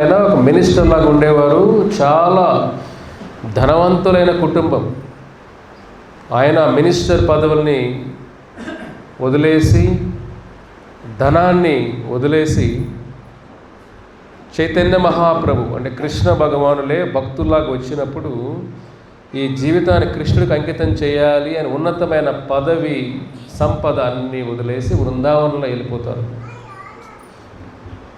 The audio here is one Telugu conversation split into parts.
ఆయన ఒక మినిస్టర్ లాగా ఉండేవారు. చాలా ధనవంతులైన కుటుంబం. ఆయన మినిస్టర్ పదవుల్ని వదిలేసి, ధనాన్ని వదిలేసి, చైతన్య మహాప్రభు అంటే కృష్ణ భగవానులే భక్తుల్లాగా వచ్చినప్పుడు ఈ జీవితాన్ని కృష్ణుడికి అంకితం చేయాలి అని ఉన్నతమైన పదవి సంపద అన్నీ వదిలేసి బృందావనంలో వెళ్ళిపోతారు.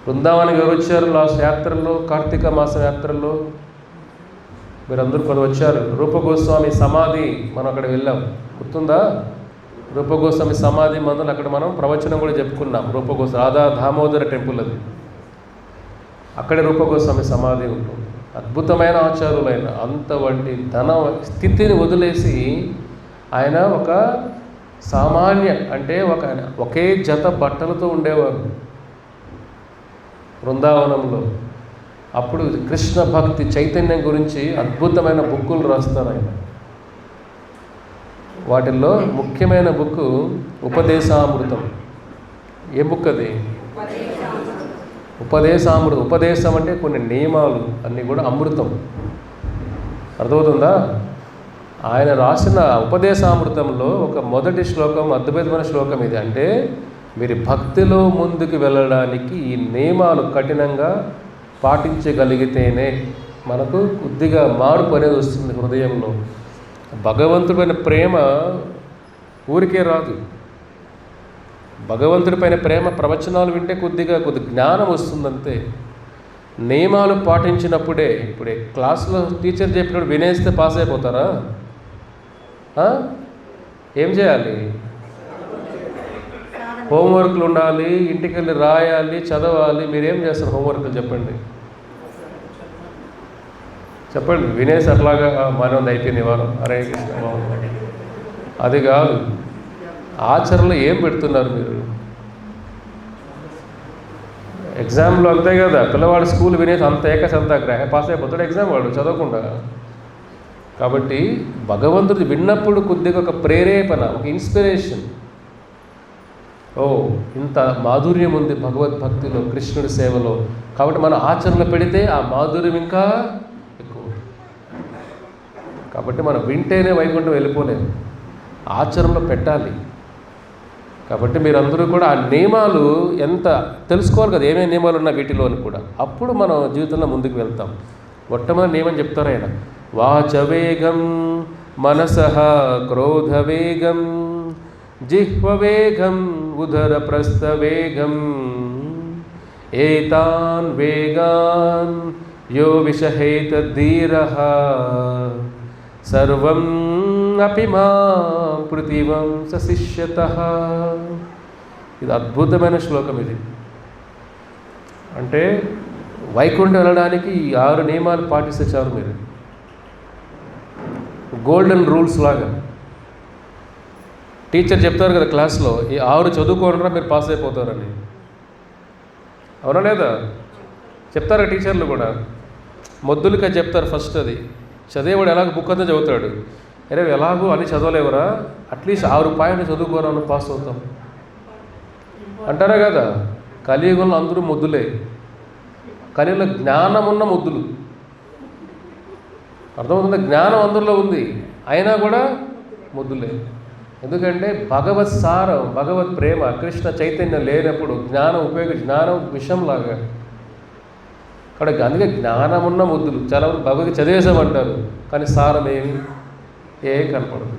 బృందావనానికి ఎవరు వచ్చారు? లాస్ట్ యాత్రల్లో, కార్తీక మాసం యాత్రల్లో మీరందరూ కొంత వచ్చారు. రూపగోస్వామి సమాధి మనం అక్కడ వెళ్ళాం, గుర్తుందా? రూపగోస్వామి సమాధి మందులు అక్కడ మనం ప్రవచనం కూడా చెప్పుకున్నాం. రూపగోస్వామి రాధా దామోదర టెంపుల్ అది. అక్కడే రూపగోస్వామి సమాధి ఉంటుంది. అద్భుతమైన ఆచారులైన అంతవంటి ధన స్థితిని వదిలేసి ఆయన ఒక సామాన్య అంటే ఒకే జత బట్టలతో ఉండేవారు బృందావనంలో. అప్పుడు కృష్ణ భక్తి చైతన్యం గురించి అద్భుతమైన బుక్కులు రాస్తారు ఆయన. వాటిల్లో ముఖ్యమైన బుక్ ఉపదేశామృతం. ఏ బుక్ అది? ఉపదేశామృతం. ఉపదేశం అంటే కొన్ని నియమాలు అన్నీ కూడా అమృతం. అర్థమవుతుందా? ఆయన రాసిన ఉపదేశామృతంలో ఒక మొదటి శ్లోకం, అద్భుతమైన శ్లోకం ఇది. అంటే మీరు భక్తిలో ముందుకు వెళ్ళడానికి ఈ నియమాలు కఠినంగా పాటించగలిగితేనే మనకు కొద్దిగా మార్పు అనేది వస్తుంది హృదయంలో. భగవంతుడిపైన ప్రేమ ఊరికే రాదు. భగవంతుడిపైన ప్రేమ ప్రవచనాలు వింటే కొద్ది జ్ఞానం వస్తుందంతే. నియమాలు పాటించినప్పుడే. ఇప్పుడే క్లాసులో టీచర్ చెప్పినప్పుడు వినేస్తే పాస్ అయిపోతారా? ఏం చేయాలి? హోంవర్క్లు ఉండాలి, ఇంటికి వెళ్ళి రాయాలి, చదవాలి. మీరేం చేస్తారు హోంవర్క్లు? చెప్పండి. వినేసి అట్లాగా మనది అయిపోయింది వారం, హరే కృష్ణ. అది కాదు, ఆచరణలో ఏం పెడుతున్నారు మీరు? ఎగ్జామ్లో అంతే కదా, పిల్లవాడు స్కూల్ వినేసి అంత ఏకసంతాగ్రహ పాస్ అయిపోతాడు ఎగ్జామ్ వాడు చదవకుండా. కాబట్టి భగవంతుడు విన్నప్పుడు కొద్దిగా ఒక ప్రేరేపణ, ఒక ఇన్స్పిరేషన్. ఇంత మాధుర్యం ఉంది భగవద్భక్తిలో, కృష్ణుడి సేవలో. కాబట్టి మన ఆచరణలో పెడితే ఆ మాధుర్యం ఇంకా ఎక్కువ. కాబట్టి మనం వింటేనే వైకుంఠం వెళ్ళిపోలేము, ఆచరణలో పెట్టాలి. కాబట్టి మీరందరూ కూడా ఆ నియమాలు ఎంత తెలుసుకోవాలి కదా, ఏమేమి నియమాలు ఉన్నా వీటిలోని కూడా. అప్పుడు మనం జీవితంలో ముందుకు వెళ్తాం. మొట్టమొదటి నియమం చెప్తారు ఆయన. వాచవేగం మనసః క్రోధవేగం జిహ్వవేగం ఉదరప్రస్థవేగం ఏతాన్ వేగాన్ యో విషహేత ధీరః సర్వం అపి మాం పృథివం సశిష్యతః. ఇది అద్భుతమైన శ్లోకం. ఇది అంటే వైకుంఠం వెళ్ళడానికి ఈ 6 నియమాలు పాటిస్తే చాలు. మీరు గోల్డెన్ రూల్స్ లాగా టీచర్ చెప్తారు కదా క్లాస్లో, ఈ 6 చదువుకోనరా మీరు పాస్ అయిపోతారని. అవునా లేదా? చెప్తారు టీచర్లు కూడా. మొద్దులకి చెప్తారు ఫస్ట్. అది చదివేవాడు ఎలాగో బుక్ అంతా చదువుతాడు. అరే ఎలాగో అని చదవలేవరా, అట్లీస్ట్ 6 పాయింట్లు చదువుకోరా నువ్వు పాస్ అవుతాం అంటారా కదా. కలియుగంలో అందరూ మొద్దులే. కలియుగంలో జ్ఞానం ఉన్న మొద్దులు. అర్థమవుతుంది? జ్ఞానం అందరిలో ఉంది, అయినా కూడా మొద్దులే. ఎందుకంటే భగవత్ సారం, భగవత్ ప్రేమ, కృష్ణ చైతన్యం లేనప్పుడు జ్ఞానం జ్ఞానం విషంలాగా. కాబట్టి అందుకే జ్ఞానం ఉన్న ముద్దులు. చాలా మంది భగవద్గీత చదివేశామంటారు, కానీ సారం ఏం కనపడదు.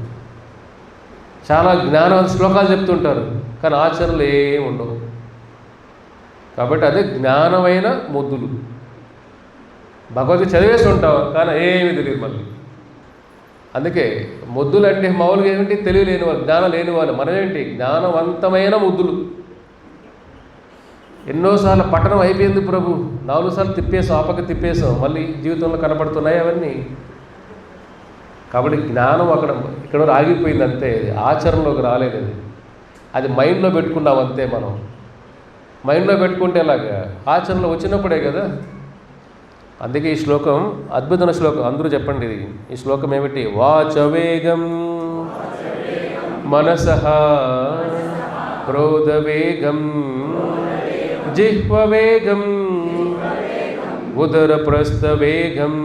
చాలా జ్ఞానం శ్లోకాలు చెప్తుంటారు, కానీ ఆచరణలు ఏమి ఉండవు. కాబట్టి అదే జ్ఞానమైన ముద్దులు. భగవద్గీత చదివేసి ఉంటాం, కానీ ఏమీ తెలియదు మళ్ళీ. అందుకే ముద్దులు అంటే మామూలుగా ఏమిటి? తెలియలేని వాళ్ళు, జ్ఞానం లేని వాళ్ళు. మనమేంటి? జ్ఞానవంతమైన ముద్దులు. ఎన్నోసార్లు పట్టణం అయిపోయింది ప్రభు, 4 సార్లు తిప్పేసాం, ఆపక తిప్పేసాం, మళ్ళీ జీవితంలో కనపడుతున్నాయి అవన్నీ. కాబట్టి జ్ఞానం ఇక్కడ ఆగిపోయింది అంతే. ఆచరణలోకి రాలేదు. అది మైండ్లో పెట్టుకున్నాం అంతే. మనం మైండ్లో పెట్టుకుంటే ఎలాగా? ఆచరణలో వచ్చినప్పుడే కదా. అందుకే ఈ శ్లోకం అద్భుతమైన శ్లోకం. అందరూ చెప్పండి ఇది. ఈ శ్లోకం ఏమిటి? వాచవేగం మనసః క్రోధవేగం జిహ్వవేగం ఉదరప్రస్థవేగం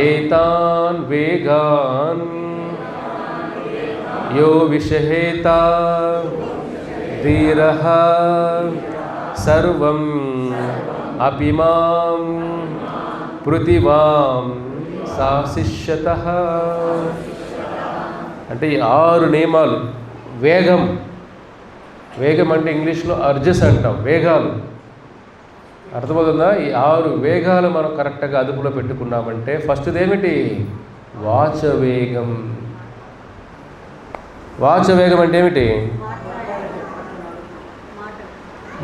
ఏతాన్ వేగాన్ యో విషహేత ధీరః సర్వం అపిమాం పృథివాం శాసిష్యతః. అంటే ఈ 6 నియమాలు. వేగం, వేగం అంటే ఇంగ్లీష్లో అర్జెస్ అంటాం, వేగాలు. అర్థమవుతుందా? ఈ 6 వేగాలు మనం కరెక్ట్గా అదుపులో పెట్టుకున్నామంటే ఫస్ట్ది ఏమిటి? వాచవేగం. వాచవేగం అంటే ఏమిటి?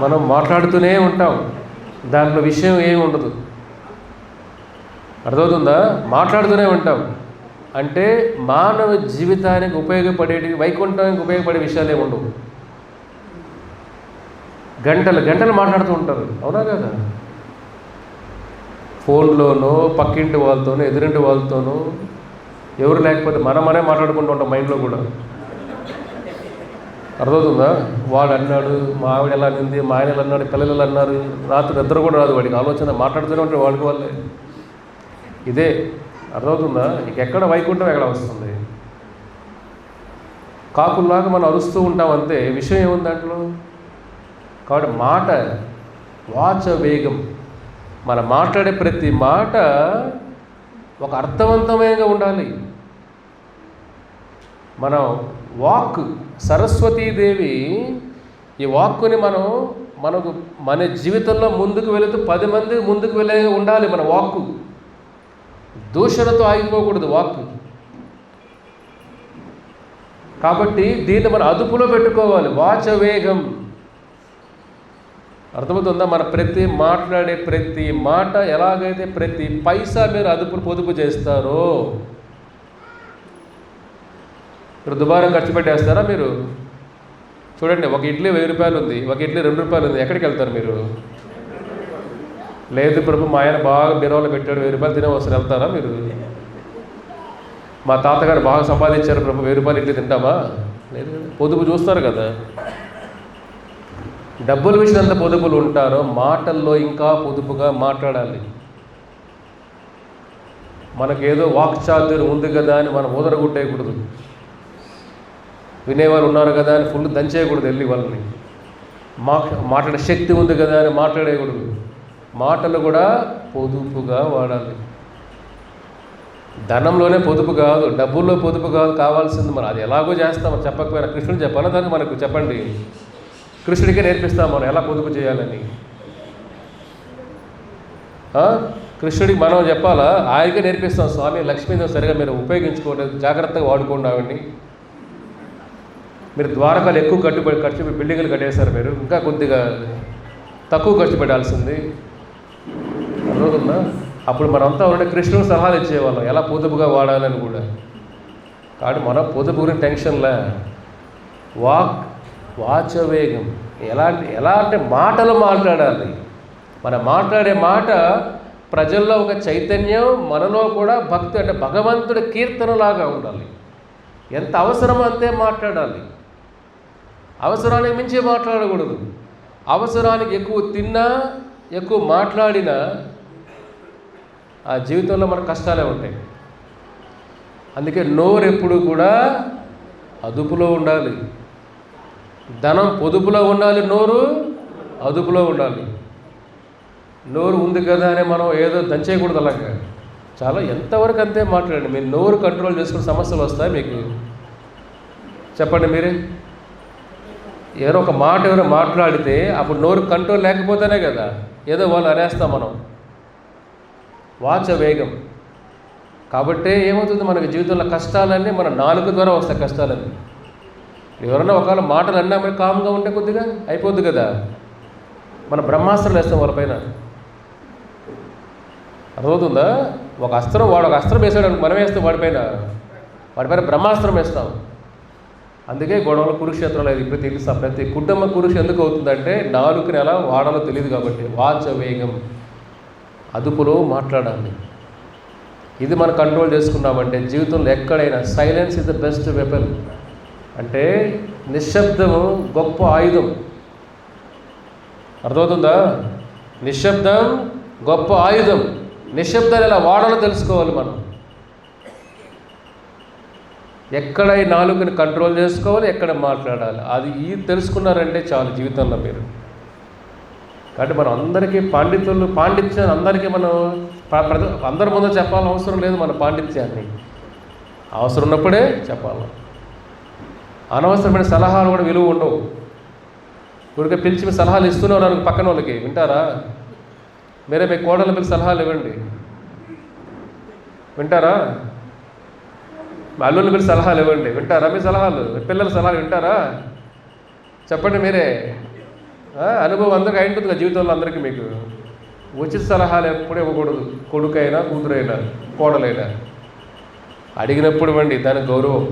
మనం మాట్లాడుతూనే ఉంటాం, దాంట్లో విషయం ఏమి ఉండదు. అర్థమవుతుందా? మాట్లాడుతూనే ఉంటాం అంటే మానవ జీవితానికి ఉపయోగపడేటి, వైకుంఠానికి ఉపయోగపడే విషయాలు ఏమి ఉండవు. గంటలు గంటలు మాట్లాడుతూ ఉంటారు, అవునా కదా? ఫోన్లోనో, పక్కింటి వాళ్ళతోనో, ఎదురింటి వాళ్ళతోనో, ఎవరు లేకపోతే మనమనే మాట్లాడుకుంటూ ఉంటాం మైండ్లో కూడా. అర్థమవుతుందా? వాడు అన్నాడు, మా ఆవిడ ఎలా అనింది, మా ఆయన ఎలా అన్నాడు, పిల్లలు ఎలా అన్నారు, రాత్రి నిద్ర కూడా రాదు వాడికి, ఆలోచన మాట్లాడుతూనే ఉంటాడు వాడికి వాళ్ళే. ఇదే అర్థమవుతుందా? ఎక్కడ వైకుంఠం ఎక్కడ వస్తుంది? కాకుల్లాగా మనం అరుస్తూ ఉంటాం అంతే, విషయం ఏముంది దాంట్లో? కాబట్టి మాట, వాచ వేగం, మనం మాట్లాడే ప్రతి మాట ఒక అర్థవంతమైనగా ఉండాలి. మనం వాక్, సరస్వతీదేవి ఈ వాక్కుని మనకు మన జీవితంలో ముందుకు వెళుతూ 10 మంది ముందుకు వెళ్ళే ఉండాలి. మన వాక్కు దూషణతో ఆగిపోకూడదు వాక్కు. కాబట్టి దీన్ని మనం అదుపులో పెట్టుకోవాలి. వాచవేగం అర్థమవుతుందా? మన మాట్లాడే ప్రతి మాట ఎలాగైతే ప్రతి పైసా మీరు పొదుపు చేస్తారో, మీరు దుబారా ఖర్చు పెట్టేస్తారా? మీరు చూడండి, ఒక ఇడ్లీ 1000 రూపాయలు ఉంది, ఒక ఇడ్లీ 2 రూపాయలు ఉంది, ఎక్కడికి వెళ్తారు మీరు? లేదు ప్రభు, మా ఆయన బాగా బీరువాలో పెట్టాడు, 1000 రూపాయలు తినే వస్తారు, వెళ్తారా మీరు? మా తాతగారు బాగా సంపాదించారు ప్రభు, 1000 రూపాయలు ఇడ్లీ తింటామా? లేదు కదా. పొదుపు చూస్తారు కదా. డబ్బుల విషయం ఎంత పొదుపులు ఉంటారో మాటల్లో ఇంకా పొదుపుగా మాట్లాడాలి. మనకేదో వాక్చాతుర్యం ఉంది కదా అని మనం ఊదరగొట్టేయకూడదు. వినేవాళ్ళు ఉన్నారు కదా అని ఫుల్ దంచేయకూడదు వెళ్ళి వాళ్ళని. మాట్లాడే శక్తి ఉంది కదా అని మాట్లాడేయకూడదు. మాటలు కూడా పొదుపుగా వాడాలి. ధనంలోనే పొదుపు కాదు, డబ్బుల్లో పొదుపు కాదు కావాల్సింది. మనం అది ఎలాగో చేస్తాం, చెప్పకపోయినా కృష్ణుడు చెప్పాలా దానికి? మనకు చెప్పండి, కృష్ణుడికే నేర్పిస్తాం మనం ఎలా పొదుపు చేయాలని. కృష్ణుడికి మనం చెప్పాలా? ఆయనకే నేర్పిస్తాం. స్వామి, లక్ష్మీదేవి సరిగా మీరు ఉపయోగించుకోవట్లేదు, జాగ్రత్తగా వాడుకోండి ఆవిడ్ని. మీరు ద్వారకాలు ఎక్కువ ఖర్చు బిల్డింగ్లు కట్టేశారు, మీరు ఇంకా కొద్దిగా తక్కువ ఖర్చు పెట్టాల్సింది. అర్థమవుతుందా? అప్పుడు మనంతా ఉంటే కృష్ణుడు సలహాలు ఇచ్చేవాళ్ళం ఎలా పొదుపుగా వాడాలని కూడా. కాబట్టి మన పొదుపు గురించి టెన్షన్లే. వాచవేగం ఎలా అంటే మాటలు మాట్లాడాలి. మనం మాట్లాడే మాట ప్రజల్లో ఒక చైతన్యం, మనలో కూడా భక్తి, అంటే భగవంతుడి కీర్తనలాగా ఉండాలి. ఎంత అవసరమో అంతే మాట్లాడాలి. అవసరానికి మించి మాట్లాడకూడదు. అవసరానికి ఎక్కువ తిన్నా, ఎక్కువ మాట్లాడినా ఆ జీవితంలో మనకు కష్టాలే ఉంటాయి. అందుకే నోరు ఎప్పుడు కూడా అదుపులో ఉండాలి. ధనం పొదుపులో ఉండాలి, నోరు అదుపులో ఉండాలి. నోరు ఉంది కదా అని మనం ఏదో దంచేయకూడదు. అలాగా చాలా ఎంతవరకు అంతే మాట్లాడండి. మీరు నోరు కంట్రోల్ చేసుకునే సమస్యలు వస్తాయి మీకు? చెప్పండి మీరే. ఏదో ఒక మాట ఎవరో మాట్లాడితే అప్పుడు నోరు కంట్రోల్ లేకపోతేనే కదా ఏదో వాళ్ళు అనేస్తాం మనం. వాచవేగం. కాబట్టి ఏమవుతుంది, మనకి జీవితంలో కష్టాలన్నీ మన నాలుక ద్వారా వస్తాయి. కష్టాలన్నీ ఎవరన్నా ఒకవేళ మాటలు అన్నా మరి కామ్గా ఉంటే కొద్దిగా అయిపోద్ది కదా. మన బ్రహ్మాస్త్రాలు వేస్తాం వాళ్ళపైన. అర్థమవుతుందా? ఒక అస్త్రం వేసాడు, మనం వేస్తాం వాడిపైన బ్రహ్మాస్త్రం వేస్తాం. అందుకే గొడవలు, కురుక్షేత్రాలు అది ప్రతి కుటుంబ కురుక్ష ఎందుకు అవుతుందంటే నాలుకని ఎలా వాడాలో తెలియదు కాబట్టి. వాచవేగం, అదుపులో మాట్లాడాలి. ఇది మనం కంట్రోల్ చేసుకున్నామంటే జీవితంలో ఎక్కడైనా silence is the best weapon. అంటే నిశ్శబ్దము గొప్ప ఆయుధం. అర్థమవుతుందా? నిశ్శబ్దం గొప్ప ఆయుధం. నిశ్శబ్దాన్ని ఎలా వాడాలో తెలుసుకోవాలి మనం. ఎక్కడ ఈ నాలుకని కంట్రోల్ చేసుకోవాలి, ఎక్కడ మాట్లాడాలి, అది తెలుసుకున్నారంటే చాలు జీవితంలో మీరు. కాబట్టి మనం అందరికీ పాండిత్యాన్ని అందరికీ మనం అందరి ముందు చెప్పాలని అవసరం లేదు. మన పాండిత్యాన్ని అవసరం ఉన్నప్పుడే చెప్పాలి. అనవసరమైన సలహాలు కూడా విలువ ఉండవు. ఊరికే పిలిచి మీ సలహాలు ఇస్తూనే ఉన్నారు పక్కన వాళ్ళకి, వింటారా? మీరే మీ కోడలు పిలిచి సలహాలు ఇవ్వండి, వింటారా? మీ అల్లుళ్ళు పిలిచి సలహాలు ఇవ్వండి, వింటారా? మీ సలహాలు, మీ పిల్లల సలహాలు వింటారా? చెప్పండి మీరే. అనుభవం అందరికీ అయి ఉంటుంది కదా జీవితంలో అందరికీ. మీకు ఉచిత సలహాలు ఎప్పుడు ఇవ్వకూడదు. కొడుకైనా, కూతురైనా, కోడలైనా అడిగినప్పుడు ఇవ్వండి, దానికి గౌరవం.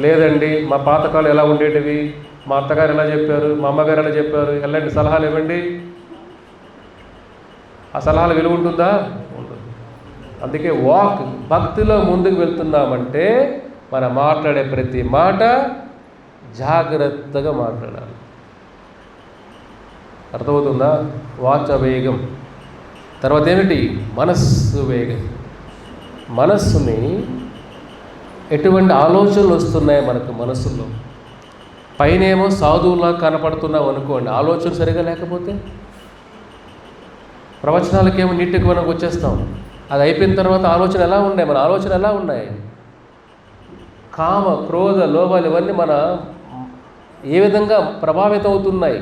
లేదండి మా పాతకాలు ఎలా ఉండేటివి, మా అత్తగారు ఎలా చెప్పారు, మా అమ్మగారు ఎలా చెప్పారు, వెళ్ళండి సలహాలు ఇవ్వండి. ఆ సలహాలు విలువ ఉంటుందా? ఉండదు. అందుకే భక్తిలో ముందుకు వెళ్తున్నామంటే మనం మాట్లాడే ప్రతి మాట జాగ్రత్తగా మాట్లాడాలి. అర్థమవుతుందా? వాచ వేగం. తర్వాత ఏమిటి? మనస్సు వేగం. మనస్సుని ఎటువంటి ఆలోచనలు వస్తున్నాయి మనకు మనస్సులో? పైనేమో సాధువులా కనపడుతున్నాం అనుకోండి, ఆలోచన సరిగా లేకపోతే ప్రవచనాలకేమో నీటికి మనం వచ్చేస్తాం. అది అయిపోయిన తర్వాత ఆలోచన ఎలా ఉన్నాయి? మన ఆలోచన ఎలా ఉన్నాయి? కామ, క్రోధ, లోభాలు ఇవన్నీ మన ఏ విధంగా ప్రభావితం అవుతున్నాయి?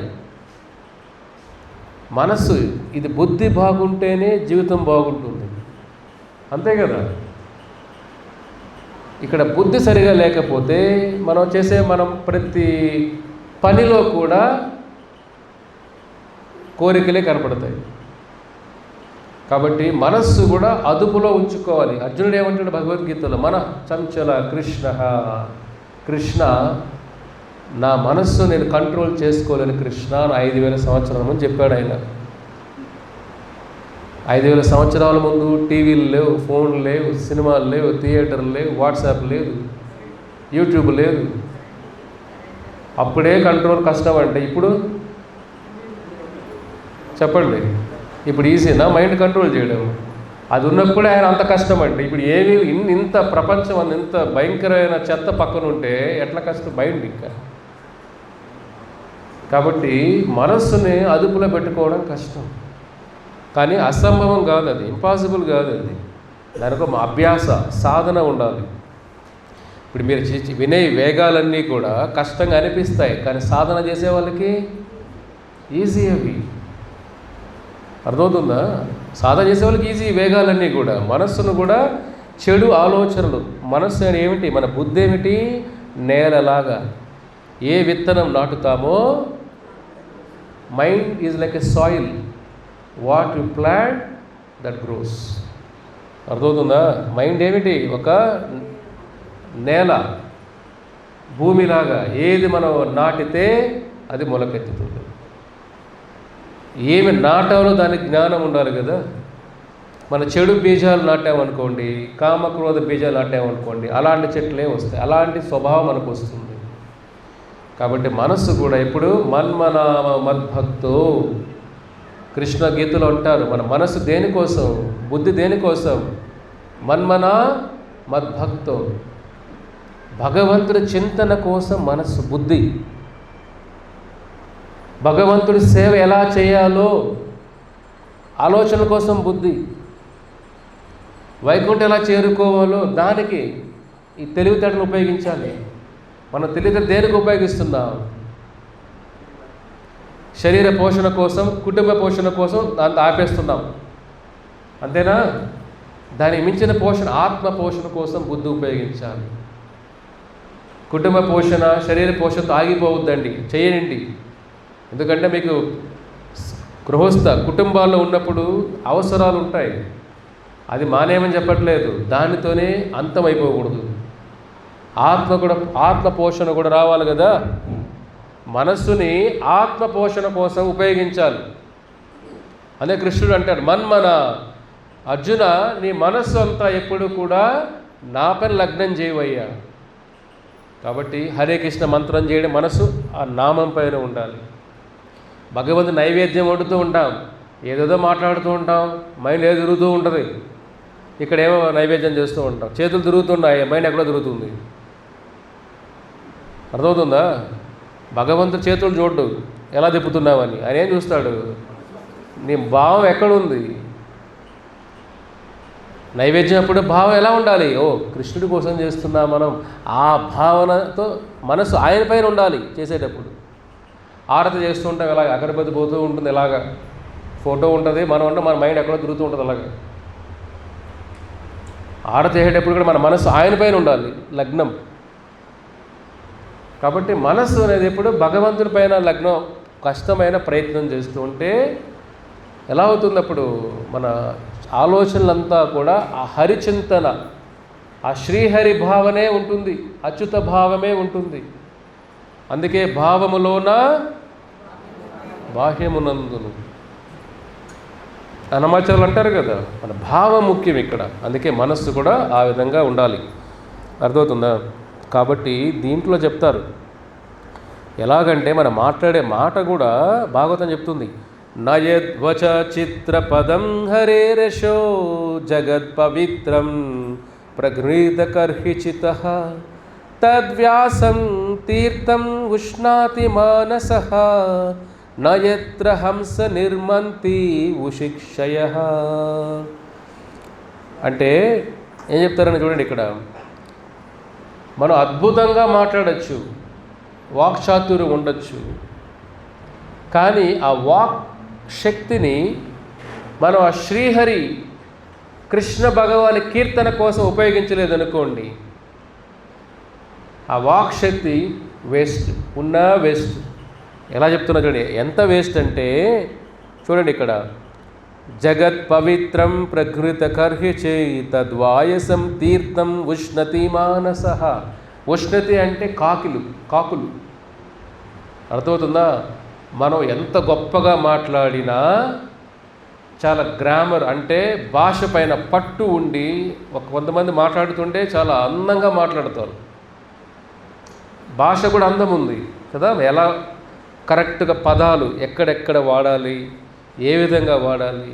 మనస్సు ఇది బుద్ధి బాగుంటేనే జీవితం బాగుంటుంది, అంతే కదా? ఇక్కడ బుద్ధి సరిగా లేకపోతే మనం ప్రతి పనిలో కూడా కోరికలే కనపడతాయి. కాబట్టి మనస్సు కూడా అదుపులో ఉంచుకోవాలి. అర్జునుడు ఏమంటాడు భగవద్గీతలో? మన చంచల కృష్ణ నా మనస్సు నేను కంట్రోల్ చేసుకోలేని కృష్ణ అని 5000 సంవత్సరాల ముందు చెప్పాడు ఆయన. 5000 సంవత్సరాల ముందు టీవీలు లేవు, ఫోన్లు లేవు, సినిమాలు లేవు, థియేటర్లు లేవు, వాట్సాప్ లేదు, యూట్యూబ్ లేదు. అప్పుడే కంట్రోల్ కష్టం అంటే ఇప్పుడు చెప్పండి, ఇప్పుడు ఈజీనా మైండ్ కంట్రోల్ చేయడం? అది ఉన్నప్పుడే ఆయన అంత కష్టం అంటే ఇప్పుడు ఏమీ ఇంత ప్రపంచం అని ఇంత భయంకరమైన చెత్త పక్కన ఉంటే ఎట్లా కష్టం మైండ్ ఇంకా. కాబట్టి మనస్సుని అదుపులో పెట్టుకోవడం కష్టం, కానీ అసంభవం కాదు, అది ఇంపాసిబుల్ కాదు. అది దానికి ఒక అభ్యాస సాధన ఉండాలి. ఇప్పుడు మీరు వినే వేగాలన్నీ కూడా కష్టంగా అనిపిస్తాయి, కానీ సాధన చేసే వాళ్ళకి ఈజీ. అవి అర్థమవుతుందా? సాధన చేసే వాళ్ళకి ఈజీ వేగాలన్నీ కూడా. మనస్సును కూడా చెడు ఆలోచనలు, మనస్సు అని ఏమిటి? మన బుద్ధి ఏమిటి? నేలలాగా ఏ విత్తనం నాటుతామో, mind is like a soil, what you plant that grows. అర్థమవుతుందా? మైండ్ ఏమిటి? ఒక నేల, భూమిలాగా. ఏది మనం నాటితే అది మొలకెత్తుతుంది. ఏమి నాటాలో దానికి జ్ఞానం ఉండాలి కదా. మన చెడు బీజాలు నాటామనుకోండి, కామక్రోధ బీజాలు నాటామనుకోండి, అలాంటి చెట్లే వస్తాయి, అలాంటి స్వభావం మనకు వస్తుంది. కాబట్టి మనస్సు కూడా ఇప్పుడు మన్మనామ మద్భక్తో, కృష్ణ గీతలో అంటారు. మన మనస్సు దేనికోసం? బుద్ధి దేనికోసం? మన్మనా మద్భక్తో, భగవంతుడి చింతన కోసం మనస్సు, బుద్ధి. భగవంతుడి సేవ ఎలా చేయాలో ఆలోచన కోసం బుద్ధి. వైకుంఠం ఎలా చేరుకోవాలో దానికి ఈ తెలివితేటలు ఉపయోగించాలి. మనం తెలివితేటలు దేనికి ఉపయోగిస్తున్నాం? శరీర పోషణ కోసం, కుటుంబ పోషణ కోసం దాంతో ఆపేస్తున్నాం, అంతేనా? దానికి మించిన పోషణ, ఆత్మ పోషణ కోసం బుద్ధి ఉపయోగించాలి. కుటుంబ పోషణ, శరీర పోషణతో ఆగిపోవద్దండి, చేయనండి. ఎందుకంటే మీకు గృహస్థ కుటుంబాల్లో ఉన్నప్పుడు అవసరాలు ఉంటాయి, అది మానేమని చెప్పట్లేదు, దానితోనే అంతమైపోకూడదు. ఆత్మ పోషణ కూడా రావాలి కదా. మనస్సుని ఆత్మ పోషణ కోసం ఉపయోగించాలి. అదే కృష్ణుడు అంటాడు, మన్మన అర్జున, నీ మనస్సు అంతా ఎప్పుడు కూడా నా పైన లగ్నం చేయవయ్యా. కాబట్టి హరే కృష్ణ మంత్రం చేయడం మనసు ఆ నామం పైన ఉండాలి. భగవంతుని నైవేద్యం వండుతూ ఉంటాం, ఏదేదో మాట్లాడుతూ ఉంటాం, మైండ్ ఏదో తిరుగుతూ ఉంటుంది. ఇక్కడేమో నైవేద్యం చేస్తూ ఉంటాం, చేతులు తిరుగుతున్నాయి, మైండ్ ఎక్కడో తిరుగుతుంది. అర్థమవుతుందా? భగవంతుడు చేతులు చూడ్డు ఎలా తిప్పుతున్నామని, ఆయన ఏం చూస్తాడు? నీ భావం ఎక్కడుంది? నైవేద్యం అప్పుడు భావం ఎలా ఉండాలి? ఓ కృష్ణుడి కోసం చేస్తున్నా మనం, ఆ భావనతో మనసు ఆయన పైన ఉండాలి చేసేటప్పుడు. ఆరతి చేస్తుంటాం, ఇలాగ అగరబత్తి పోతూ ఉంటుంది, ఇలాగా ఫోటో ఉంటుంది, మనం అంటే మన మైండ్ ఎక్కడో తిరుగుతూ ఉంటుంది. అలాగా ఆరతి చేసేటప్పుడు కూడా మన మనసు ఆయన పైన ఉండాలి, లగ్నం. కాబట్టి మనస్సు అనేది ఎప్పుడు భగవంతుడి పైన లగ్నం, కష్టమైన ప్రయత్నం చేస్తూ ఉంటే ఎలా అవుతుంది? అప్పుడు మన ఆలోచనలంతా కూడా ఆ హరిచింతన, ఆ శ్రీహరి భావనే ఉంటుంది, అచ్యుత భావమే ఉంటుంది. అందుకే భావములోన బాహ్యమునందును అనమాచారాలు అంటారు కదా, మన భావం ముఖ్యం ఇక్కడ. అందుకే మనస్సు కూడా ఆ విధంగా ఉండాలి. అర్థమవుతుందా? కాబట్టి దీంట్లో చెప్తారు ఎలాగంటే మన మాట్లాడే మాట కూడా భాగవతం చెప్తుంది. నయద్వచ చిత్రపదం హరేరశో జగత్పవిత్రం ప్రగృహీతకర్హిచితః తద్వ్యాసం తీర్థం ఉష్ణాతి మానసః నయత్ర హంస నిర్మంతి ఉషిక్షయః. అంటే ఏం చెప్తారని చూడండి, ఇక్కడ మనం అద్భుతంగా మాట్లాడచ్చు, వాక్చాతుర్యం ఉండొచ్చు, కానీ ఆ వాక్ శక్తిని మనం ఆ శ్రీహరి కృష్ణ భగవాని కీర్తన కోసం ఉపయోగించలేదనుకోండి, ఆ వాక్ శక్తి వేస్ట్, ఉన్నా వేస్ట్. ఎలా చెప్తున్నా చూడండి, ఎంత వేస్ట్ అంటే చూడండి ఇక్కడ, జగత్ పవిత్రం ప్రకృత కర్హిచే తద్వాయసం తీర్థం ఉష్ణతి మానసః. ఉష్ణతి అంటే కాకులు. అర్థమవుతుందా? మనం ఎంత గొప్పగా మాట్లాడినా, చాలా గ్రామర్ అంటే భాష పైన పట్టు ఉండి, కొంతమంది మాట్లాడుతుంటే చాలా అందంగా మాట్లాడతారు. భాష కూడా అందం ఉంది కదా, ఎలా కరెక్ట్గా పదాలు ఎక్కడెక్కడ వాడాలి, ఏ విధంగా వాడాలి,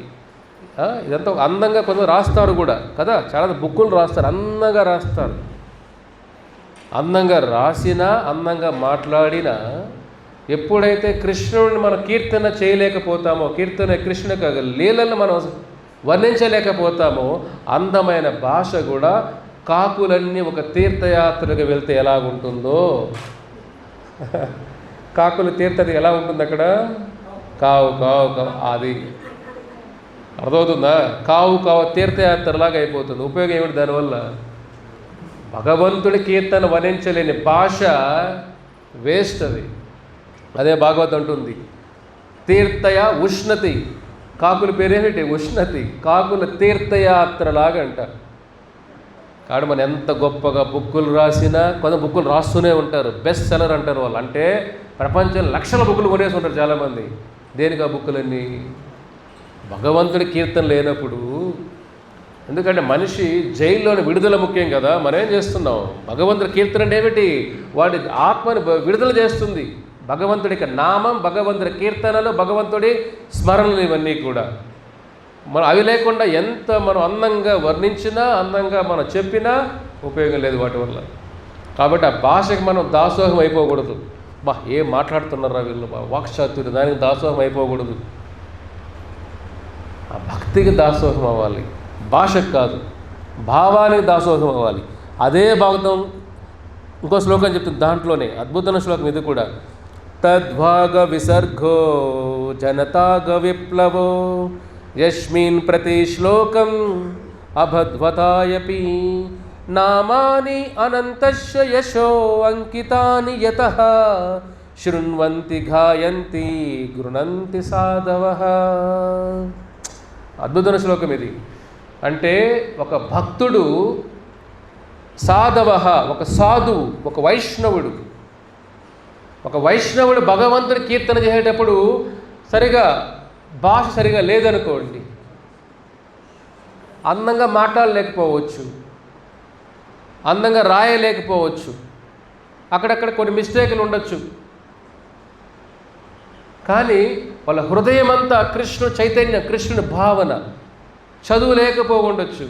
ఇదంతా అందంగా కొంచెం రాస్తారు కూడా కదా. చాలా బుక్కులు రాస్తారు, అందంగా రాస్తారు. అందంగా రాసినా, అందంగా మాట్లాడినా, ఎప్పుడైతే కృష్ణుడిని మనం కీర్తన చేయలేకపోతామో, కృష్ణుని లీలలను మనం వర్ణించలేకపోతామో, అందమైన భాష కూడా కాకులన్నీ ఒక తీర్థయాత్రకు వెళ్తే ఎలాగుంటుందో, కాకులు తీర్థయాత్ర ఎలా ఉంటుంది అక్కడ, కావు కావు కావు, అది అర్థమవుతుందా? కావు కావు తీర్థయాత్రలాగా అయిపోతుంది. ఉపయోగం ఏమిటి దానివల్ల? భగవంతుడి కీర్తన వర్ణించలేని భాష వేస్ట్. అదే భాగవతం అంటుంది, తీర్థయ ఉష్ణతి. కాకుల పేరేమిటి? ఉష్ణతి. కాకుల తీర్థయాత్రలాగా అంటారు. కాబట్టి మనం ఎంత గొప్పగా బుక్కులు రాసినా, కొంత బుక్కులు రాస్తూనే ఉంటారు, బెస్ట్ సెల్లర్ అంటారు వాళ్ళు. అంటే ప్రపంచంలో లక్షల బుక్కులు కొనేసి ఉంటారు చాలామంది. దేనికి ఆ బుక్కులన్నీ? భగవంతుడి కీర్తన లేనప్పుడు. ఎందుకంటే మనిషి జైల్లోని విడుదల ముఖ్యం కదా. మనం ఏం చేస్తున్నాం? భగవంతుడి కీర్తన అంటే ఏమిటి? వాడి ఆత్మని విడుదల చేస్తుంది. భగవంతుడికి నామం, భగవంతుడి కీర్తనలు, భగవంతుడి స్మరణలు, ఇవన్నీ కూడా మనం అవి లేకుండా ఎంత మనం అందంగా వర్ణించినా, అందంగా మనం చెప్పినా ఉపయోగం లేదు వాటి వల్ల. కాబట్టి ఆ భాషకి మనం దాసోహం అయిపోకూడదు. ఏం మాట్లాడుతున్నారా వీళ్ళు, వాక్చాతుర్యం, దానికి దాసోహం అయిపోకూడదు. ఆ భక్తికి దాసోహం అవ్వాలి, భాషకు కాదు, భావానికి దాసోహం అవ్వాలి. అదే భాగవతం ఇంకో శ్లోకం చెప్తుంది, దాంట్లోనే అద్భుతమైన శ్లోకం ఇది కూడా. తద్భాగ విసర్గో జనతాగ విప్లవో యస్మిన్ ప్రతి శ్లోకం అభద్వతాయపి నామాని అనంతస్య యశో అంకితాని యతః శృణ్వంతి గాయంతి గృణంతి సాధవః. అద్భుతమైన శ్లోకం ఇది. అంటే ఒక భక్తుడు, సాధవః ఒక సాధువు, ఒక వైష్ణవుడు భగవంతుడి కీర్తన చేసేటప్పుడు భాష సరిగా లేదనుకోండి, అందంగా మాట్లాడలేకపోవచ్చు, అందంగా రాయలేకపోవచ్చు, అక్కడక్కడ కొన్ని మిస్టేకులు ఉండొచ్చు. కానీ వాళ్ళ హృదయం అంతా కృష్ణుడు చైతన్యం, కృష్ణుని భావన. చదువు లేకపోవచ్చు,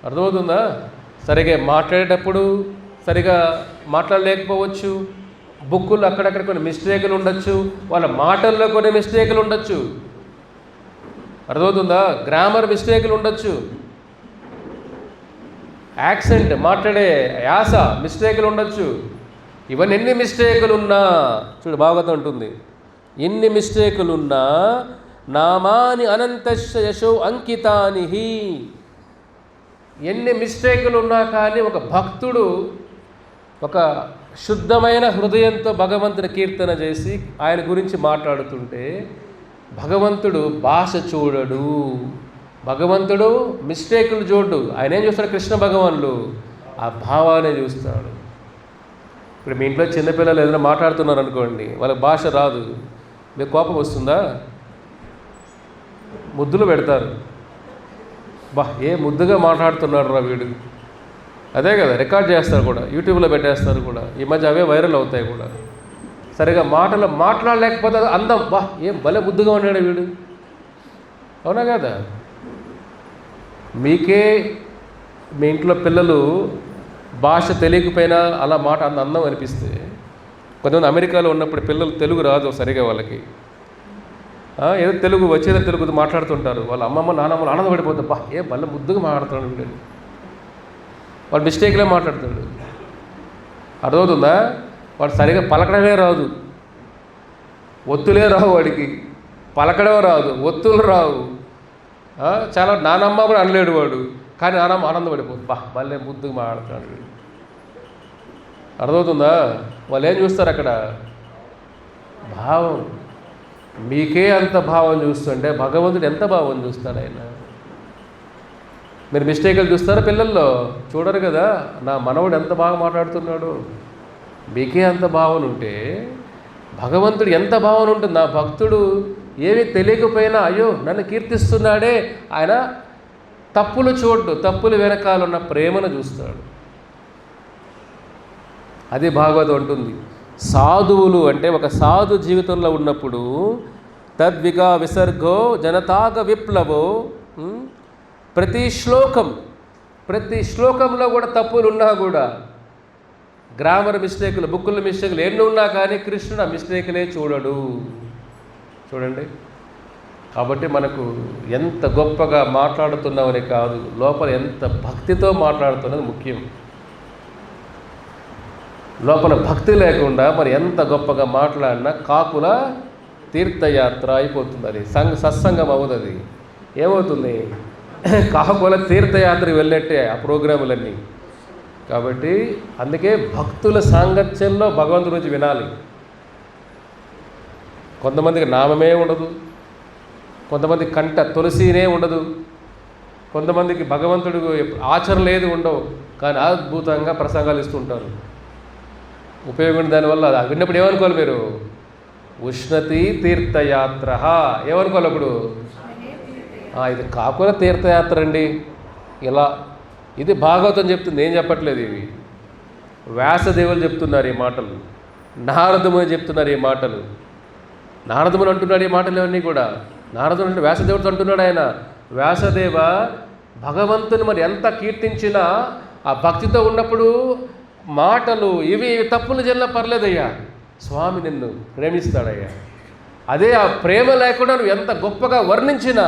అర్థమవుతుందా? సరిగా మాట్లాడేటప్పుడు సరిగా మాట్లాడలేకపోవచ్చు, బుక్కులు అక్కడక్కడ కొన్ని మిస్టేకులు ఉండొచ్చు, వాళ్ళ మాటల్లో కొన్ని మిస్టేకులు ఉండొచ్చు, అర్థమవుతుందా? గ్రామర్ మిస్టేకులు ఉండొచ్చు, యాక్సెంట్ మాట్లాడే యాస మిస్టేకులు ఉండొచ్చు. ఇవన్నీ ఎన్ని మిస్టేకులున్నా, చూడు భాగవతం ఉంటుంది, ఎన్ని మిస్టేకులున్నా నామాని అనంతశ యశో అంకితాని. ఎన్ని మిస్టేకులు ఉన్నా కానీ ఒక భక్తుడు ఒక శుద్ధమైన హృదయంతో భగవంతుని కీర్తన చేసి ఆయన గురించి మాట్లాడుతుంటే భగవంతుడు భాష చూడడు, భగవంతుడు మిస్టేకులు చూడు. ఆయన ఏం చూస్తాడు? కృష్ణ భగవానుడు ఆ భావాన్ని చూస్తాడు. ఇప్పుడు మీ ఇంట్లో చిన్నపిల్లలు ఏదైనా మాట్లాడుతున్నారు అనుకోండి, వాళ్ళకి భాష రాదు, మీకు కోపం వస్తుందా? ముద్దులు పెడతారు, ఏ ముద్దుగా మాట్లాడుతున్నాడు రా వీడు, అదే కదా, రికార్డ్ చేస్తారు కూడా, యూట్యూబ్లో పెట్టేస్తారు కూడా, ఈ మధ్య అవే వైరల్ అవుతాయి కూడా. సరిగా మాట్లాడలేకపోతే అందం, ఏం భలే ముద్దుగా ఉన్నాడు వీడు, అవునా కదా? మీకే మీ ఇంట్లో పిల్లలు భాష తెలియకపోయినా అలా మాట అంత అందం అనిపిస్తే, కొంతమంది అమెరికాలో ఉన్నప్పుడు పిల్లలు తెలుగు రాదు సరిగా వాళ్ళకి, ఏదో తెలుగు వచ్చేదో తెలుగు మాట్లాడుతుంటారు, వాళ్ళ అమ్మమ్మ నాన్నమ్మలు ఆనందపడిపోతారు, ఏ భలే ముద్దుగా మాట్లాడుతున్నాడు వీడు, వాడు మిస్టేక్లే మాట్లాడుతాడు, అర్థమవుతుందా? వాడు సరిగా పలకడమే రాదు, ఒత్తులే రావు, వాడికి పలకడమే రాదు, ఒత్తులు రావు, చాలా నానమ్మ కూడా అనలేడు వాడు, కానీ నానమ్మ ఆనందపడిపోతుంది, భలే ముద్దుగా మాట్లాడుతున్నాడు వీడు, అర్థమవుతుందా? వాళ్ళు ఏం చూస్తారు అక్కడ? భావం. మీకే అంత భావం చూస్తుంటే భగవంతుడు ఎంత భావం చూస్తాడు ఆయన? మీరు మిస్టేకులు చూస్తారా పిల్లల్లో? చూడరు కదా. నా మనవడు ఎంత బాగా మాట్లాడుతున్నాడు, మీకే అంత భావన ఉంటే భగవంతుడు ఎంత భావన ఉంటుంది? నా భక్తుడు ఏమీ తెలియకపోయినా అయ్యో నన్ను కీర్తిస్తున్నాడే, ఆయన తప్పులు చూడ్డు, తప్పులు వెనకాలన్న ప్రేమను చూస్తాడు. అది భాగవతం ఉంటుంది. సాధువులు అంటే ఒక సాధు జీవితంలో ఉన్నప్పుడు తద్విగా విసర్గో జనతాగ విప్లవో, ప్రతి శ్లోకంలో కూడా తప్పులు ఉన్నా కూడా, గ్రామర్ మిస్టేకులు, బుక్కుల మిస్టేకులు ఎన్ని ఉన్నా కానీ కృష్ణుడు ఆ మిస్టేకులే చూడడు. చూడండి, కాబట్టి మనకు ఎంత గొప్పగా మాట్లాడుతున్నామని కాదు, లోపల ఎంత భక్తితో మాట్లాడుతున్నది ముఖ్యం. లోపల భక్తి లేకుండా మరి ఎంత గొప్పగా మాట్లాడినా కాకుల తీర్థయాత్ర అయిపోతుంది, అది సత్సంగం అవుతుంది. ఏమవుతుంది? కాకుల తీర్థయాత్రకు వెళ్ళినట్టే ఆ ప్రోగ్రాములన్నీ. కాబట్టి అందుకే భక్తుల సాంగత్యంలో భగవంతుడి గురించి వినాలి. కొంతమందికి నామమే ఉండదు, కొంతమంది కంట తులసినే ఉండదు, కొంతమందికి భగవంతుడు ఆచరణ ఏది ఉండవు, కానీ అద్భుతంగా ప్రసంగాలు ఇస్తుంటారు. ఉపయోగం దానివల్ల అది విన్నప్పుడు ఏమనుకోవాలి మీరు? ఉష్ణతి తీర్థయాత్ర ఏమనుకోవాలి అప్పుడు? ఇది కాకుల తీర్థయాత్ర అండి. ఇలా ఇది భాగవతం చెప్తుంది, ఏం చెప్పట్లేదు. ఇవి వ్యాసదేవులు చెప్తున్నారు ఈ మాటలు, నారదముని చెప్తున్నారు ఈ మాటలు. నారదముని అంటున్నాడు ఈ మాటలు ఇవన్నీ కూడా. నారదుడు అంటే వ్యాసదేవుడితో అంటున్నాడు ఆయన, వ్యాసదేవ భగవంతుని మరి ఎంత కీర్తించినా ఆ భక్తితో ఉన్నప్పుడు మాటలు ఇవి తప్పులు జల్ల పర్లేదయ్యా, స్వామి నిన్ను ప్రేమిస్తాడయ్యా. అదే ఆ ప్రేమ లేకుండా నువ్వు ఎంత గొప్పగా వర్ణించినా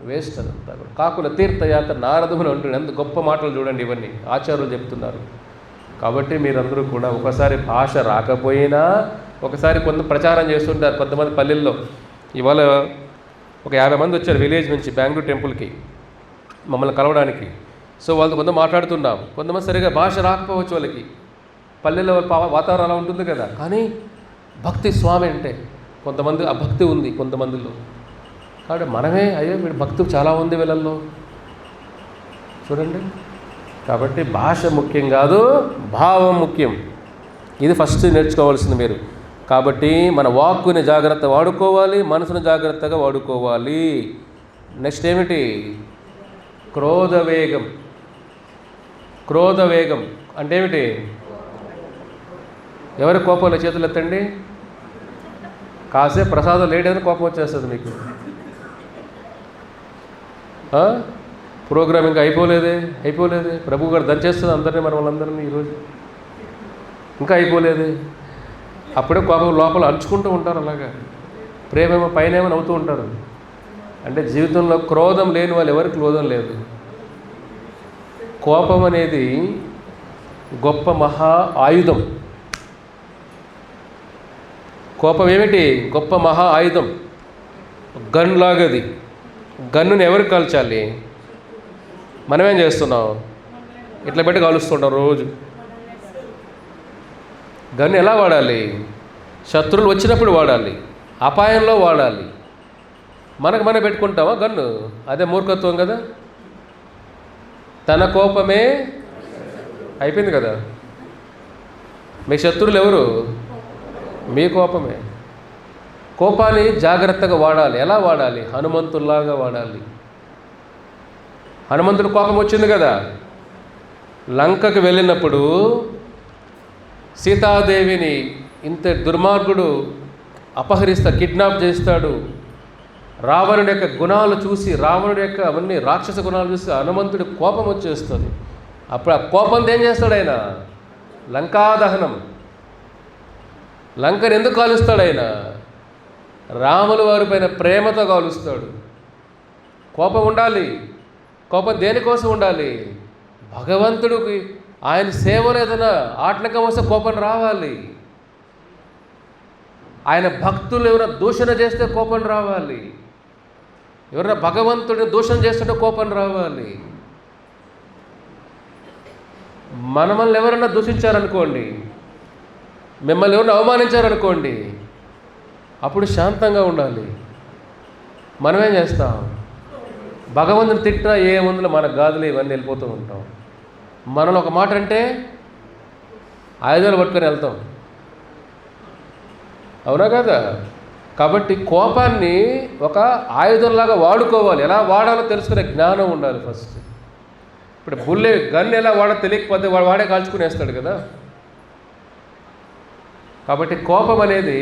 వేస్ట్ అదంతా కూడా. కాకుల తీర్థయాత్ర నారదుని అంటున్నాడు, ఎంత గొప్ప మాటలు చూడండి, ఇవన్నీ ఆచార్యులు చెప్తున్నారు. కాబట్టి మీరందరూ కూడా ఒకసారి భాష రాకపోయినా ఒకసారి కొంత ప్రచారం చేస్తుంటారు కొంతమంది పల్లెల్లో. ఇవాళ ఒక 50 మంది వచ్చారు విలేజ్ నుంచి బెంగళూరు టెంపుల్కి మమ్మల్ని కలవడానికి. సో వాళ్ళతో కొంత మాట్లాడుతున్నాం, కొంతమంది సరిగా భాష రాకపోవచ్చు వాళ్ళకి, పల్లెల్లో వాతావరణం అలా ఉంటుంది కదా. కానీ భక్తి స్వామి అంటే కొంతమంది ఆ భక్తి ఉంది కొంతమందిలో. కాబట్టి మనమే అయ్యో వీడు భక్తి చాలా ఉంది వీళ్ళల్లో చూడండి. కాబట్టి భాష ముఖ్యం కాదు, భావం ముఖ్యం. ఇది ఫస్ట్ నేర్చుకోవాల్సింది మీరు. కాబట్టి మన వాక్కుని జాగ్రత్త వాడుకోవాలి, మనసును జాగ్రత్తగా వాడుకోవాలి. నెక్స్ట్ ఏమిటి? క్రోధవేగం. క్రోధవేగం అంటే ఏమిటి? ఎవరి కోపంలో చేతులు ఎత్తండి. కాసేపు ప్రసాదం లేట్ అయినా కోపం వచ్చేస్తుంది మీకు. ప్రోగ్రామ్ ఇంకా అయిపోలేదే ప్రభు గారు దంచేస్తుంది అందరినీ, మన వాళ్ళందరినీ ఈరోజు ఇంకా అయిపోలేదే. అప్పుడే కోపం లోపల అరుచుకుంటూ ఉంటారు. అలాగా ప్రేమేమో పైనేమో నవ్వుతూ ఉంటారు. అంటే జీవితంలో క్రోధం లేని వాళ్ళు ఎవరికి క్రోధం లేదు. కోపం అనేది గొప్ప మహా ఆయుధం. కోపం ఏమిటి? గొప్ప మహా ఆయుధం. గన్ లాగది. గన్నుని ఎవరికి కాల్చాలి? మనమేం చేస్తున్నాం? ఇట్లా పెట్టి కాలుస్తుంటాం రోజు. గన్ను ఎలా వాడాలి? శత్రువులు వచ్చినప్పుడు వాడాలి, అపాయంలో వాడాలి. మనకు మనం పెట్టుకుంటామా గన్ను? అదే మూర్ఖత్వం కదా. తన కోపమే అయిపోయింది కదా. మీ శత్రువులు ఎవరు? మీ కోపమే. కోపాన్ని జాగ్రత్తగా వాడాలి. ఎలా వాడాలి? హనుమంతుల్లాగా వాడాలి. హనుమంతుడు కోపం వచ్చింది కదా. లంకకు వెళ్ళినప్పుడు సీతాదేవిని ఇంత దుర్మార్గుడు కిడ్నాప్ చేస్తాడు. రావణుడి యొక్క గుణాలు చూసి, రావణుడి యొక్క అవన్నీ రాక్షస గుణాలు చూసి హనుమంతుడి కోపం వచ్చేస్తుంది. అప్పుడు ఆ కోపంతో ఏం చేస్తాడు ఆయన? లంకాదహనం. లంకను ఎందుకు కాలుస్తాడు ఆయన? రాముల వారి పైన ప్రేమతో కాలుస్తాడు. కోపం ఉండాలి. కోపం దేనికోసం ఉండాలి? భగవంతుడికి ఆయన సేవలో ఏదైనా ఆటంకం వస్తే కోపం రావాలి. ఆయన భక్తులు ఎవరైనా దూషణ చేస్తే కోపం రావాలి. ఎవరైనా భగవంతుడిని దూషణ చేస్తుంటే కోపం రావాలి. మనల్ని ఎవరైనా దూషించారనుకోండి, మిమ్మల్ని ఎవరైనా అవమానించారనుకోండి, అప్పుడు శాంతంగా ఉండాలి. మనమేం చేస్తాం? భగవంతుని తిట్టినా ఏముందులో మనకు గాదులు ఇవన్నీ వెళ్ళిపోతూ ఉంటాం. మనలో ఒక మాట అంటే ఆయుధాలు పట్టుకొని వెళ్తాం. అవునా కదా? కాబట్టి కోపాన్ని ఒక ఆయుధంలాగా వాడుకోవాలి. ఎలా వాడాలో తెలుసుకునే జ్ఞానం ఉండాలి ఫస్ట్. ఇప్పుడు గన్ ఎలా వాడో తెలియకపోతే వాడే కాల్చుకునేస్తాడు కదా. కాబట్టి కోపం అనేది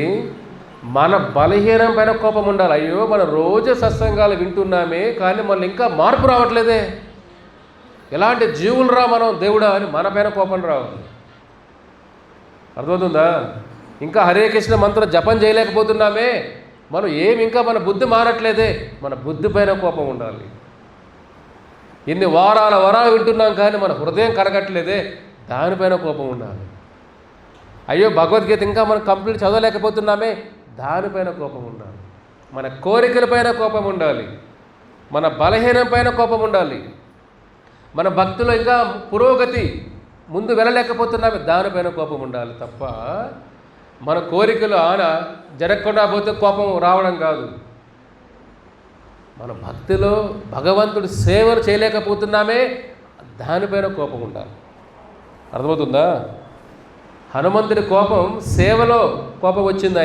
మన బలహీనం పైన కోపం ఉండాలి. అయ్యో మనం రోజు సత్సంగాలు వింటున్నామే, కానీ మనం ఇంకా మార్పు రావట్లేదే, ఎలాంటి జీవులు రా మనం దేవుడా అని మన పైన కోపం రావాలి. అర్థమవుతుందా? ఇంకా హరే కృష్ణ మంత్రం జపం చేయలేకపోతున్నామే, మనం ఇంకా మన బుద్ధి మారట్లేదే, మన బుద్ధి పైన కోపం ఉండాలి. ఇన్ని వరాలు వింటున్నాం కానీ మన హృదయం కరగట్లేదే, దానిపైన కోపం ఉండాలి. అయ్యో భగవద్గీత ఇంకా మనం కంప్లీట్ చదవలేకపోతున్నామే, దానిపైన కోపం ఉండాలి. మన కోరికలపైన కోపం ఉండాలి. మన బలహీనం పైన కోపం ఉండాలి. మన భక్తులు ఇంకా పురోగతి ముందు వెళ్ళలేకపోతున్నామే, దానిపైన కోపం ఉండాలి. తప్ప మన కోరికలు జరగకుండా పోతే కోపం రావడం కాదు. మన భక్తిలో భగవంతుడి సేవలు చేయలేకపోతున్నామే, దానిపైన కోపం ఉండాలి. అర్థమవుతుందా? హనుమంతుడి కోపం సేవలో కోపం వచ్చింది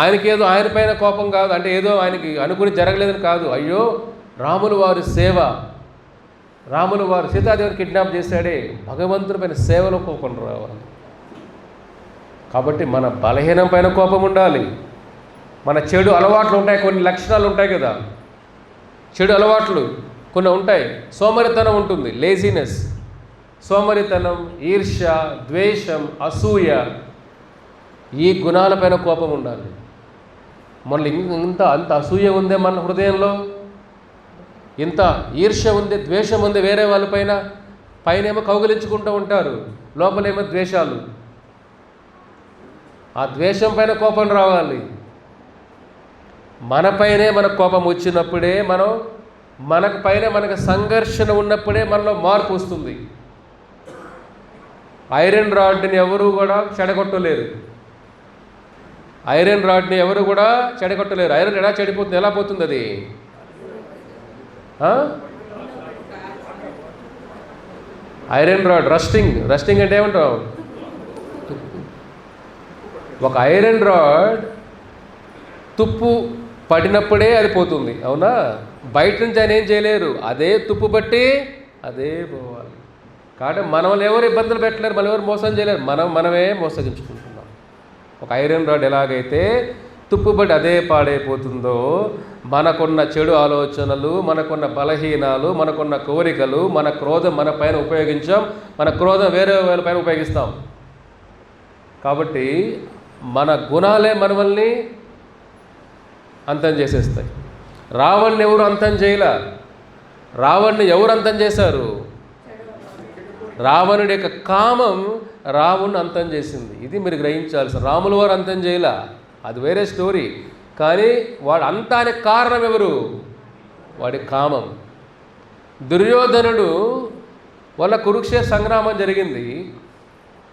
ఆయనకి ఏదో ఆయన పైన కోపం కాదు, అంటే ఏదో ఆయనకి అనుకుని జరగలేదని కాదు. అయ్యో రాములు వారి సేవ, రాములు వారు సీతాదేవిని కిడ్నాప్ చేశాడే, భగవంతుడి పైన సేవలో కోపం రావాలి. కాబట్టి మన బలహీనం పైన కోపం ఉండాలి. మన చెడు అలవాట్లు ఉంటాయి, కొన్ని లక్షణాలు ఉంటాయి కదా. చెడు అలవాట్లు కొన్ని ఉంటాయి. సోమరితనం ఉంటుంది, లేజినెస్, సోమరితనం, ఈర్ష్య, ద్వేషం, అసూయ, ఈ గుణాలపైన కోపం ఉండాలి. మళ్ళీ అంత అసూయ ఉందే మన హృదయంలో, ఇంత ఈర్ష్య ఉంది, ద్వేషం ఉంది వేరే వాళ్ళపైన. పైనేమో కౌగిలించుకుంటూ ఉంటారు, లోపలేమో ద్వేషాలు. ఆ ద్వేషం పైన కోపం రావాలి. మనపైనే మనకు కోపం వచ్చినప్పుడే మనకు పైన మనకు సంఘర్షణ ఉన్నప్పుడే మనలో మార్పు వస్తుంది. ఐరన్ రాడ్ని ఎవరు కూడా చెడగొట్టలేరు. ఐరన్ ఎలా చెడిపోతుంది? ఎలా పోతుంది అది? ఐరన్ రాడ్ రస్టింగ్ అంటే ఏమంటావు? ఒక ఐరన్ రాడ్ తుప్పు పడినప్పుడే అది పోతుంది, అవునా? బయట నుంచి ఆయన ఏం చేయలేరు, అదే తుప్పు బట్టి అదే పోవాలి. కాబట్టి మనల్ని ఎవరు ఇబ్బందులు పెట్టలేరు, మనం ఎవరు మోసం చేయలేరు, మనమే మోసగించుకుంటున్నాం. ఒక ఐరన్ రాడ్ ఎలాగైతే తుప్పుబడి అదే పాడైపోతుందో, మనకున్న చెడు ఆలోచనలు, మనకున్న బలహీనాలు, మనకున్న కోరికలు, మన క్రోధం మన పైన ఉపయోగించాం, మన క్రోధం వేరే వాళ్ళ పైన ఉపయోగిస్తాం. కాబట్టి మన గుణాలే మనల్ని అంతం చేసేస్తాయి. రావణ్ణి ఎవరు అంతం చేయలే. రావణ్ణి ఎవరు అంతం చేశారు? రావణుడి యొక్క కామం రావణ్ణి అంతం చేసింది. ఇది మీరు గ్రహించాల్సిన. రాముల వారు అంతం చేయలే, అది వేరే స్టోరీ. కానీ వాడు అంతానికి కారణం ఎవరు? వాడి కామం. దుర్యోధనుడు వల్ల కురుక్షేత్ర సంగ్రామం జరిగింది.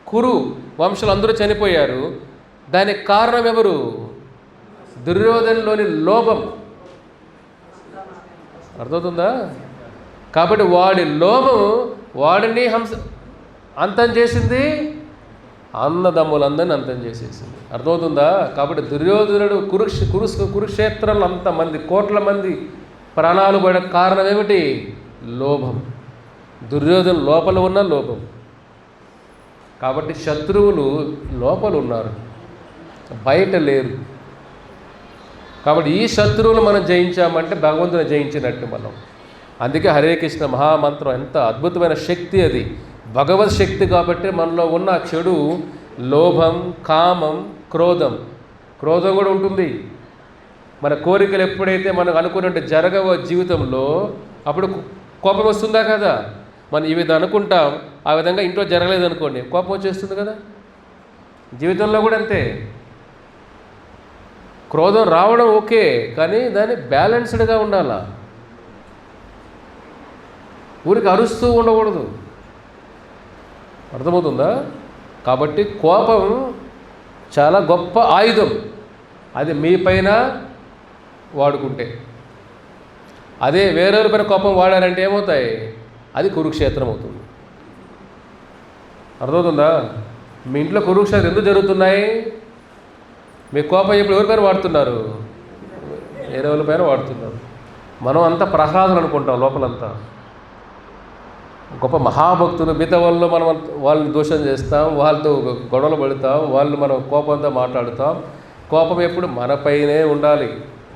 కురు వంశులు అందరూ చనిపోయారు. దానికి కారణం ఎవరు? దుర్యోధనులోని లోభం. అర్థమవుతుందా? కాబట్టి వాడి లోభం వాడిని అంతం చేసింది, అన్నదమ్ములందరినీ అంతం చేసేసింది. అర్థమవుతుందా? కాబట్టి దుర్యోధనుడు కురుక్షేత్రంలో అంతమంది కోట్ల మంది ప్రాణాలు పడే కారణం ఏమిటి? లోభం. దుర్యోధను లోపల ఉన్న లోభం. కాబట్టి శత్రువులు లోపల ఉన్నారు, బయట లేరు. కాబట్టి ఈ శత్రువులు మనం జయించామంటే భగవంతుని జయించినట్టు మనం. అందుకే హరే కృష్ణ మహామంత్రం ఎంత అద్భుతమైన శక్తి అది, భగవత్ శక్తి. కాబట్టి మనలో ఉన్న చెడు లోభం, కామం, క్రోధం. క్రోధం కూడా ఉంటుంది. మన కోరికలు ఎప్పుడైతే మనం అనుకున్నట్టు జరగవో జీవితంలో, అప్పుడు కోపం వస్తుందా కదా? మనం ఈ విధంగా అనుకుంటాం, ఆ విధంగా ఇంట్లో జరగలేదు అనుకోండి, కోపం వచ్చేస్తుంది కదా. జీవితంలో కూడా అంతే. క్రోధం రావడం ఓకే, కానీ దాన్ని బ్యాలెన్స్డ్గా ఉండాలా. ఊరికి అరుస్తూ ఉండకూడదు. అర్థమవుతుందా? కాబట్టి కోపం చాలా గొప్ప ఆయుధం. అది మీ పైన వాడుకుంటే. అదే వేరేవారి పైన కోపం వాడారంటే ఏమవుతాయి? అది కురుక్షేత్రం అవుతుంది. అర్థమవుతుందా? మీ ఇంట్లో కురుక్షేత్రం ఎందుకు జరుగుతున్నాయి? మీ కోపం ఇప్పుడు ఎవరిపైన వాడుతున్నారు? వేరే వాళ్ళ పైన వాడుతున్నారు. మనం అంతా ప్రహ్లాదులు అనుకుంటాం లోపలంతా. గొప్ప మహాభక్తులు, మిగతా వాళ్ళు మనం వాళ్ళని దోషం చేస్తాం, వాళ్ళతో గొడవలు పడతాం, వాళ్ళు మనం కోపంతో మాట్లాడుతాం. కోపం ఎప్పుడు మనపైనే ఉండాలి.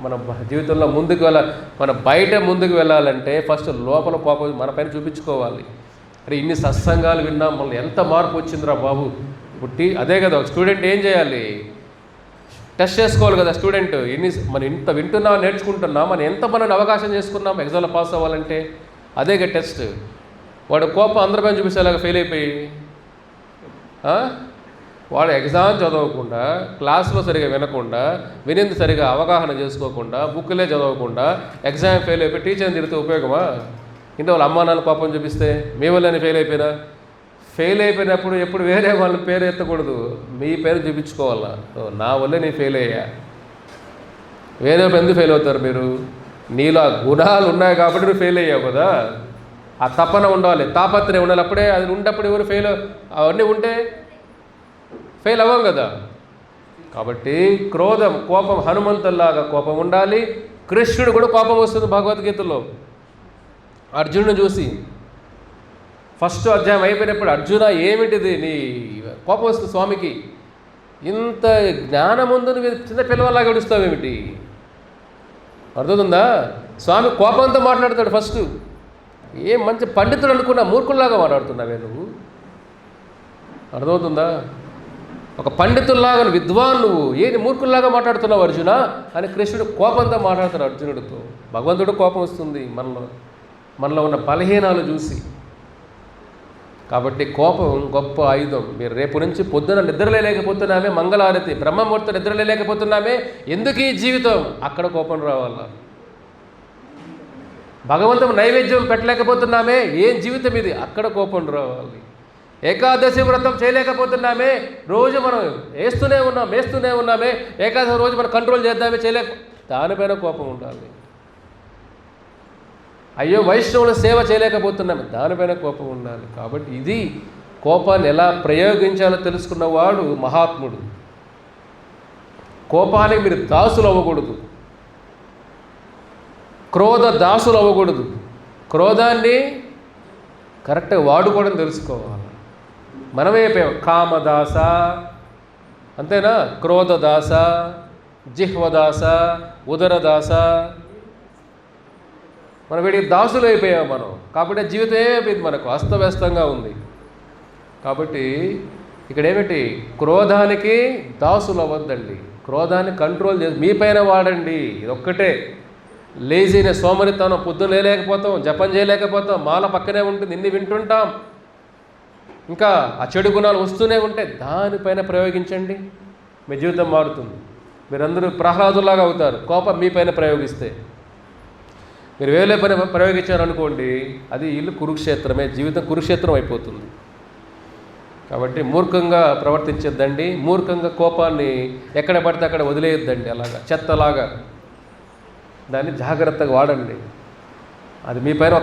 మన జీవితంలో ముందుకు మన బయట ముందుకు వెళ్ళాలంటే ఫస్ట్ లోపల కోపం మనపైన చూపించుకోవాలి. అరే ఇన్ని సత్సంగాలు విన్నాం, మళ్ళీ ఎంత మార్పు వచ్చిందిరా బాబు. పుట్టి అదే కదా స్టూడెంట్ ఏం చేయాలి? టెస్ట్ చేసుకోవాలి కదా స్టూడెంట్. మనం ఇంత వింటున్నాం, నేర్చుకుంటున్నాం, మనం ఎంత మనని అవకాశం చేసుకున్నాం ఎగ్జామ్లో పాస్ అవ్వాలంటే. అదేగా టెస్ట్. వాడు కోపం అందరిపైన చూపించేలాగా ఫెయిల్ అయిపోయి వాడు ఎగ్జామ్ చదవకుండా, క్లాసులో సరిగా వినకుండా, వినింది సరిగా అవగాహన చేసుకోకుండా, బుక్లే చదవకుండా ఎగ్జామ్ ఫెయిల్ అయిపోయి టీచర్ని తిడితే ఉపయోగమా? ఇంట్లో వాళ్ళ అమ్మా నాన్న కోపం చూపిస్తే మీ వల్లనే ఫెయిల్ అయిపోయినా. ఫెయిల్ అయిపోయినప్పుడు ఎప్పుడు వేరే వాళ్ళ పేరు ఎత్తకూడదు, మీ పేరు చూపించుకోవాలా. నా వల్లే నేను ఫెయిల్ అయ్యా. వేరే ఎందుకు ఫెయిల్ అవుతారు మీరు? నీలో ఆ గుణాలు ఉన్నాయి కాబట్టి నువ్వు ఫెయిల్ అయ్యావు కదా. ఆ తపన ఉండాలి, తాపత్రయం ఉండాలి. అప్పుడే అది ఉన్నప్పుడు ఎవరు ఫెయిల్, అవన్నీ ఉంటే ఫెయిల్ అవ్వం కదా. కాబట్టి క్రోధం, కోపం, హనుమంతుల్లాగా కోపం ఉండాలి. కృష్ణుడు కూడా కోపం వస్తుంది భగవద్గీతలో. అర్జునుడు చూసి ఫస్ట్ అధ్యాయం అయిపోయినప్పుడు, అర్జున ఏమిటిది నీ కోపం వస్తుంది స్వామికి, ఇంత జ్ఞానం ముందు నువ్వు చిన్న పిల్లవాళ్ళలాగా గడుస్తావేమిటి? అర్థవుతుందా? స్వామి కోపంతో మాట్లాడతాడు ఫస్ట్. ఏం మంచి పండితుడు అనుకున్నా మూర్ఖుల్లాగా మాట్లాడుతున్నావే నువ్వు. అర్థమవుతుందా? ఒక పండితుల్లాగా విద్వాన్ నువ్వు ఏది మూర్ఖుల్లాగా మాట్లాడుతున్నావు అర్జున అని కృష్ణుడు కోపంతో మాట్లాడతాడు అర్జునుడితో. భగవంతుడు కోపం వస్తుంది మనలో ఉన్న బలహీనాలు చూసి. కాబట్టి కోపం గొప్ప ఆయుధం. మీరు రేపు నుంచి పొద్దున నిద్రలేకపోతున్నామే, మంగళారతి బ్రహ్మముహూర్తం నిద్రలేకపోతున్నామే, ఎందుకు ఈ జీవితం? అక్కడ కోపం రావాలా. భగవంతం నైవేద్యం పెట్టలేకపోతున్నామే, ఏం జీవితం ఇది? అక్కడ కోపం రావాలి. ఏకాదశి వ్రతం చేయలేకపోతున్నామే, రోజు మనం వేస్తూనే ఉన్నామే, ఏకాదశి రోజు మనం కంట్రోల్ చేద్దామే, దానిపైన కోపం ఉండాలి. అయ్యో వైష్ణవుల సేవ చేయలేకపోతున్నామే, దానిపైన కోపం ఉండాలి. కాబట్టి ఇది కోపాన్ని ఎలా ప్రయోగించాలో తెలుసుకున్నవాడు మహాత్ముడు. కోపానికి మీరు దాసులు అవ్వకూడదు, క్రోధ దాసులు అవ్వకూడదు. క్రోధాన్ని కరెక్ట్గా వాడుకోవడం తెలుసుకోవాలి. మనమే కామదాస, అంతేనా? క్రోధదాస, జిహ్వదాస, ఉదరదాస. మనం వీడికి దాసులు అయిపోయాం మనం. కాబట్టి జీవితం ఏమైపోయింది, మనకు అస్తవ్యస్తంగా ఉంది. కాబట్టి ఇక్కడ ఏమిటి, క్రోధానికి దాసులు అవ్వద్దండి. క్రోధాన్ని కంట్రోల్ చేసి మీ పైన వాడండి. ఇది ఒక్కటే. లేజీనెస్, సోమరితనం, పొద్దున లేకపోతాం, జపం చేయలేకపోతాం, మాల పక్కనే ఉంటుంది, ఇన్ని వింటుంటాం, ఇంకా ఆ చెడు గుణాలు వస్తూనే ఉంటాయి. దానిపైన ప్రయోగించండి, మీ జీవితం మారుతుంది. మీరందరూ ప్రహ్లాదులాగా అవుతారు. కోపం మీ పైన ప్రయోగిస్తే. మీరు వేరే పైన ప్రయోగించారనుకోండి, అది ఇల్లు కురుక్షేత్రమే, జీవితం కురుక్షేత్రం అయిపోతుంది. కాబట్టి మూర్ఖంగా ప్రవర్తించొద్దండి. మూర్ఖంగా కోపాన్ని ఎక్కడ పడితే అక్కడ వదిలేయొద్దండి. అలాగా చెత్తలాగా దాన్ని జాగ్రత్తగా వాడండి. అది మీ పైన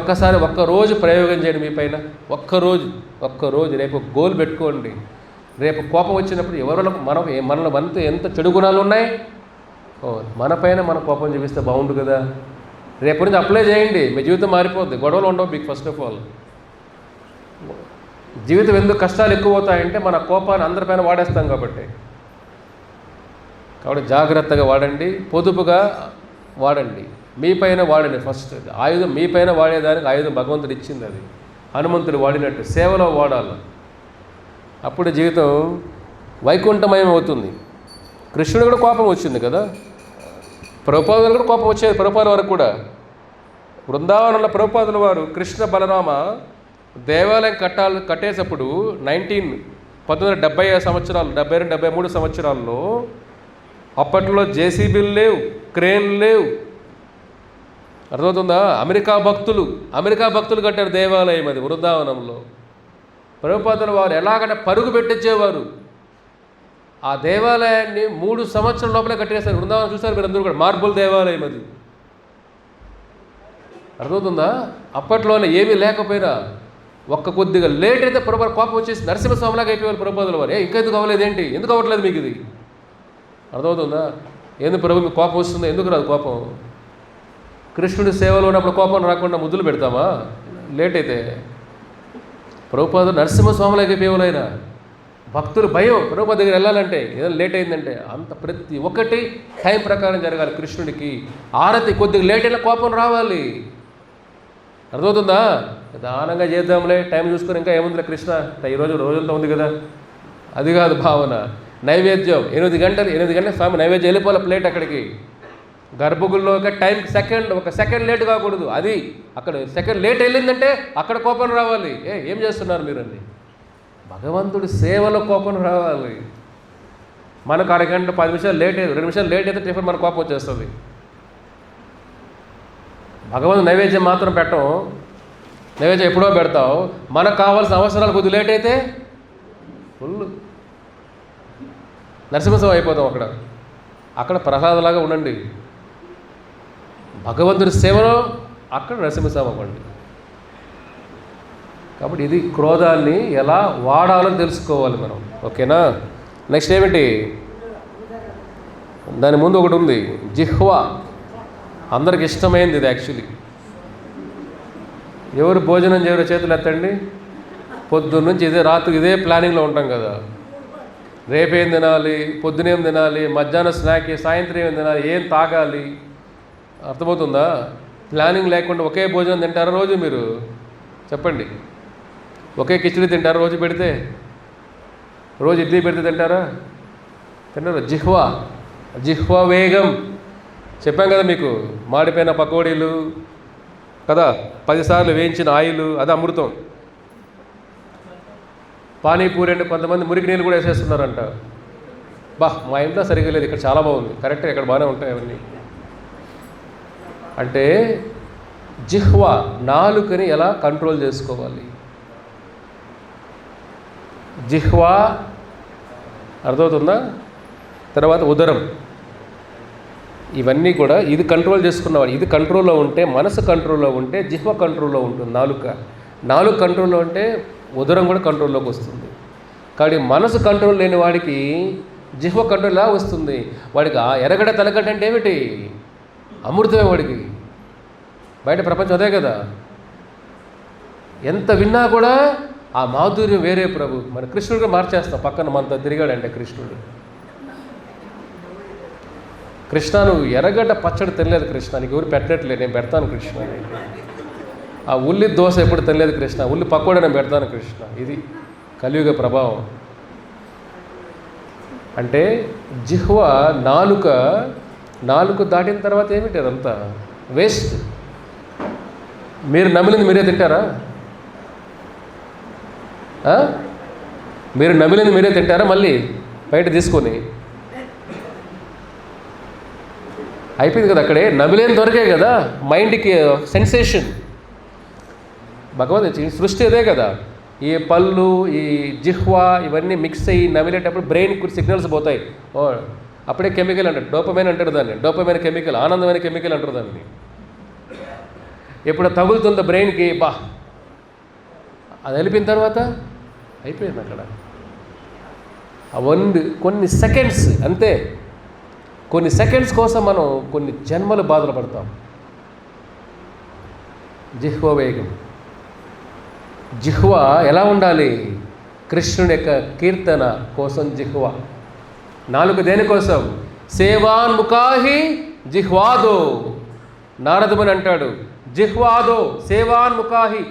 ఒక్కరోజు ప్రయోగం చేయండి. మీ పైన ఒక్కరోజు రేపు గోల్ పెట్టుకోండి. రేపు కోపం వచ్చినప్పుడు ఎవరిలో మనలో మనతో ఎంత చెడు గుణాలు ఉన్నాయి, మన పైన మన కోపం చూపిస్తే బాగుండు కదా. రేపు నుంచి అప్లై చేయండి, మీ జీవితం మారిపోద్ది. గొడవలు ఉండవు మీకు. ఫస్ట్ ఆఫ్ ఆల్ జీవితం ఎందుకు కష్టాలు ఎక్కువ అవుతాయంటే మన కోపాన్ని అందరిపైన వాడేస్తాం కాబట్టి జాగ్రత్తగా వాడండి, పొదుపుగా వాడండి. మీ పైన వాడండి. ఫస్ట్ ఆయుధం మీ పైన వాడేదానికి ఆయుధం భగవంతుడు ఇచ్చింది. అది హనుమంతుడు వాడినట్టు సేవలో వాడాలి. అప్పుడు జీవితం వైకుంఠమయం అవుతుంది. కృష్ణుడు కూడా కోపం వచ్చింది కదా, ప్రభుపాదులు కూడా కోపం వచ్చేది. ప్రభుపాదుల వరకు కూడా బృందావనంలో ప్రభుపాదుల వారు కృష్ణ బలరామ దేవాలయం కట్టేటప్పుడు 1970 సంవత్సరాలు, 72-73 సంవత్సరాల్లో అప్పట్లో జేసీబీలు లేవు, క్రేన్లు లేవు. అర్థమవుతుందా? అమెరికా భక్తులు కట్టారు దేవాలయం అది బృందావనంలో. ప్రభుపాదుల వారు ఎలాగంటే పరుగు పెట్టించేవారు. ఆ దేవాలయాన్ని 3 సంవత్సరాల లోపలే కట్టేశారు. బృందావనం చూస్తారు మీరు అందరూ కూడా, మార్బుల్ దేవాలయం అది. అర్థమవుతుందా? అప్పట్లోనే ఏమీ లేకపోయినా కొద్దిగా లేట్ అయితే ప్రభుపాద కోపం వచ్చేసి నరసింహస్వామిలాగా అయిపోయారు ప్రభుపాదుల వారు. ఇంకా ఎందుకు అవ్వలేదేంటి, ఎందుకు అవ్వట్లేదు మీకు ఇది? అర్థమవుతుందా? ఎందుకు ప్రభు మీకు కోపం వస్తుందో? ఎందుకు రాదు కోపం? కృష్ణుడి సేవలో ఉన్నప్పుడు కోపం రాకుండా ముద్దులు పెడతామా లేట్ అయితే? ప్రభుపాదులు నరసింహస్వామిలాగా అయిపోయేవారు. ఆయన భక్తులు భయం ప్రభుపాద దగ్గర వెళ్ళాలంటే, ఏదైనా లేట్ అయిందంటే అంత ప్రతి ఒక్కటి టైం ప్రకారం జరగాలి. కృష్ణుడికి ఆరతి కొద్దిగా లేట్ అయినా కోపం రావాలి. అర్థమవుతుందా? దానంగా చేద్దాంలే, టైం చూసుకొని ఇంకా ఏముందిలే కృష్ణ రోజులతో ఉంది కదా, అది కాదు భావన. నైవేద్యం 8 గంటలు స్వామి నైవేద్యం వెళ్ళిపోవాలి ప్లేట్ అక్కడికి. గర్భగుడిలో ఒక సెకండ్ లేట్ కాకూడదు. అది అక్కడ సెకండ్ లేట్ వెళ్ళిందంటే అక్కడ కోపం రావాలి. ఏం చేస్తున్నారు మీరు అని. భగవంతుడి సేవలో కోపం రావాలి. మనకు అరగంట 10 నిమిషాలు లేట్ అయితే, 2 నిమిషాలు లేట్ అయితే టిఫిన్ మన కోపం వచ్చేస్తుంది. భగవంతుడు నైవేద్యం మాత్రం పెట్టం, నైవేద్యం ఎప్పుడో పెడతావు. మనకు కావాల్సిన అవసరాలు కొద్దిగా లేట్ అయితే ఫుల్ నరసింహస్వామి అయిపోతాం. అక్కడ ప్రహ్లాదలాగా ఉండండి. భగవంతుడి సేవలో అక్కడ నరసింహస్వామి అవ్వండి. కాబట్టి ఇది క్రోధాన్ని ఎలా వాడాలో తెలుసుకోవాలి మనం. ఓకేనా? నెక్స్ట్ ఏమిటి, దాని ముందు ఒకటి ఉంది, జిహ్వా. అందరికి ఇష్టమైంది ఇది. యాక్చువల్లీ ఎవరు భోజనం చేయరు చేతులు ఎత్తండి. పొద్దున్న నుంచి రాత్రికి ఇదే ప్లానింగ్లో ఉంటాం కదా. రేపేం తినాలి, పొద్దునేం తినాలి, మధ్యాహ్నం స్నాక్, సాయంత్రం ఏం తినాలి, ఏం తాగాలి. అర్థమవుతుందా? ప్లానింగ్ లేకుండా ఒకే భోజనం తింటారా రోజు? మీరు చెప్పండి. ఒకే కిచిడి తింటారా రోజు పెడితే? రోజు ఇడ్లీ పెడితే తింటారా? తింటారు. జిహ్వా వేగం చెప్పాం కదా మీకు. మాడిపోయిన పకోడీలు కదా, 10 సార్లు వేయించిన ఆయిల్, అది అమృతం. పానీపూరి అంటే కొంతమంది మురికి నీళ్ళు కూడా వేసేస్తున్నారంట. మా ఇంట్లో సరిగ్గా లేదు, ఇక్కడ చాలా బాగుంది. కరెక్ట్గా ఇక్కడ బాగానే ఉంటాయి అవన్నీ. అంటే జిహ్వా, నాలుకని ఎలా కంట్రోల్ చేసుకోవాలి. జిహ్వా అర్థమవుతుందా? తర్వాత ఉదరం, ఇవన్నీ కూడా ఇది కంట్రోల్ చేసుకున్నవాడు. ఇది కంట్రోల్లో ఉంటే, మనసు కంట్రోల్లో ఉంటే జిహ్వ కంట్రోల్లో ఉంటుంది. నాలుగు కంట్రోల్లో ఉంటే ఉదరం కూడా కంట్రోల్లోకి వస్తుంది. కాబట్టి మనసు కంట్రోల్ లేని వాడికి జిహ్వ కంట్రోల్ ఎలా వస్తుంది? వాడికి ఎరగడ తలగడ్డ అంటే ఏమిటి? అమృతమే వాడికి. బయట ప్రపంచం అదే కదా. ఎంత విన్నా కూడా ఆ మాధుర్యం వేరే. ప్రభు మన కృష్ణుడిగా మార్చేస్తాం. పక్కన మనతో తిరిగాడంటే కృష్ణుడు. కృష్ణ నువ్వు ఎర్రగడ్డ పచ్చడి తినలేదు కృష్ణ, నీకు ఎవరు పెట్టట్లేదు, నేను పెడతాను కృష్ణ. ఆ ఉల్లి దోశ ఎప్పుడు తినలేదు కృష్ణ, ఉల్లి పకోడా నేను పెడతాను కృష్ణ. ఇది కలియుగ ప్రభావం. అంటే జిహ్వ నాలుక దాటిన తర్వాత ఏమిటి అదంతా వేస్ట్. మీరు నమిలింది మీరే తింటారా? మీరు నమిలింది మీరే తింటారా మళ్ళీ బయట తీసుకొని? అయిపోయింది కదా అక్కడే. నమిలేని దొరికే కదా మైండ్కి సెన్సేషన్. భగవంతు సృష్టి అదే కదా. ఈ పళ్ళు, ఈ జిహ్వ ఇవన్నీ మిక్స్ అయ్యి నమిలేటప్పుడు బ్రెయిన్కి సిగ్నల్స్ పోతాయి. ఓ అప్పుడే కెమికల్ అంటారు, డోపమైన్ అంటారు దాన్ని. డోపమైన్ కెమికల్, ఆనందమైన కెమికల్ అంటారు దాన్ని. ఎప్పుడు తగులుతుందో బ్రెయిన్కి, బా అది వెళ్ళిపోయిన తర్వాత అయిపోయింది అక్కడ. కొన్ని సెకండ్స్ అంతే. కొన్ని సెకండ్స్ కోసం మనం కొన్ని జన్మలు బాధలు పడతాం. జిహ్వ వేగం. జిహ్వ ఎలా ఉండాలి? కృష్ణుని యొక్క కీర్తన కోసం జిహ్వ. నాలుగు దేనికోసం? సేవాన్ముఖాహి జిహ్వాదో. నారదుమని అంటాడు, జిహ్వాదో సేవాన్ముఖాహి.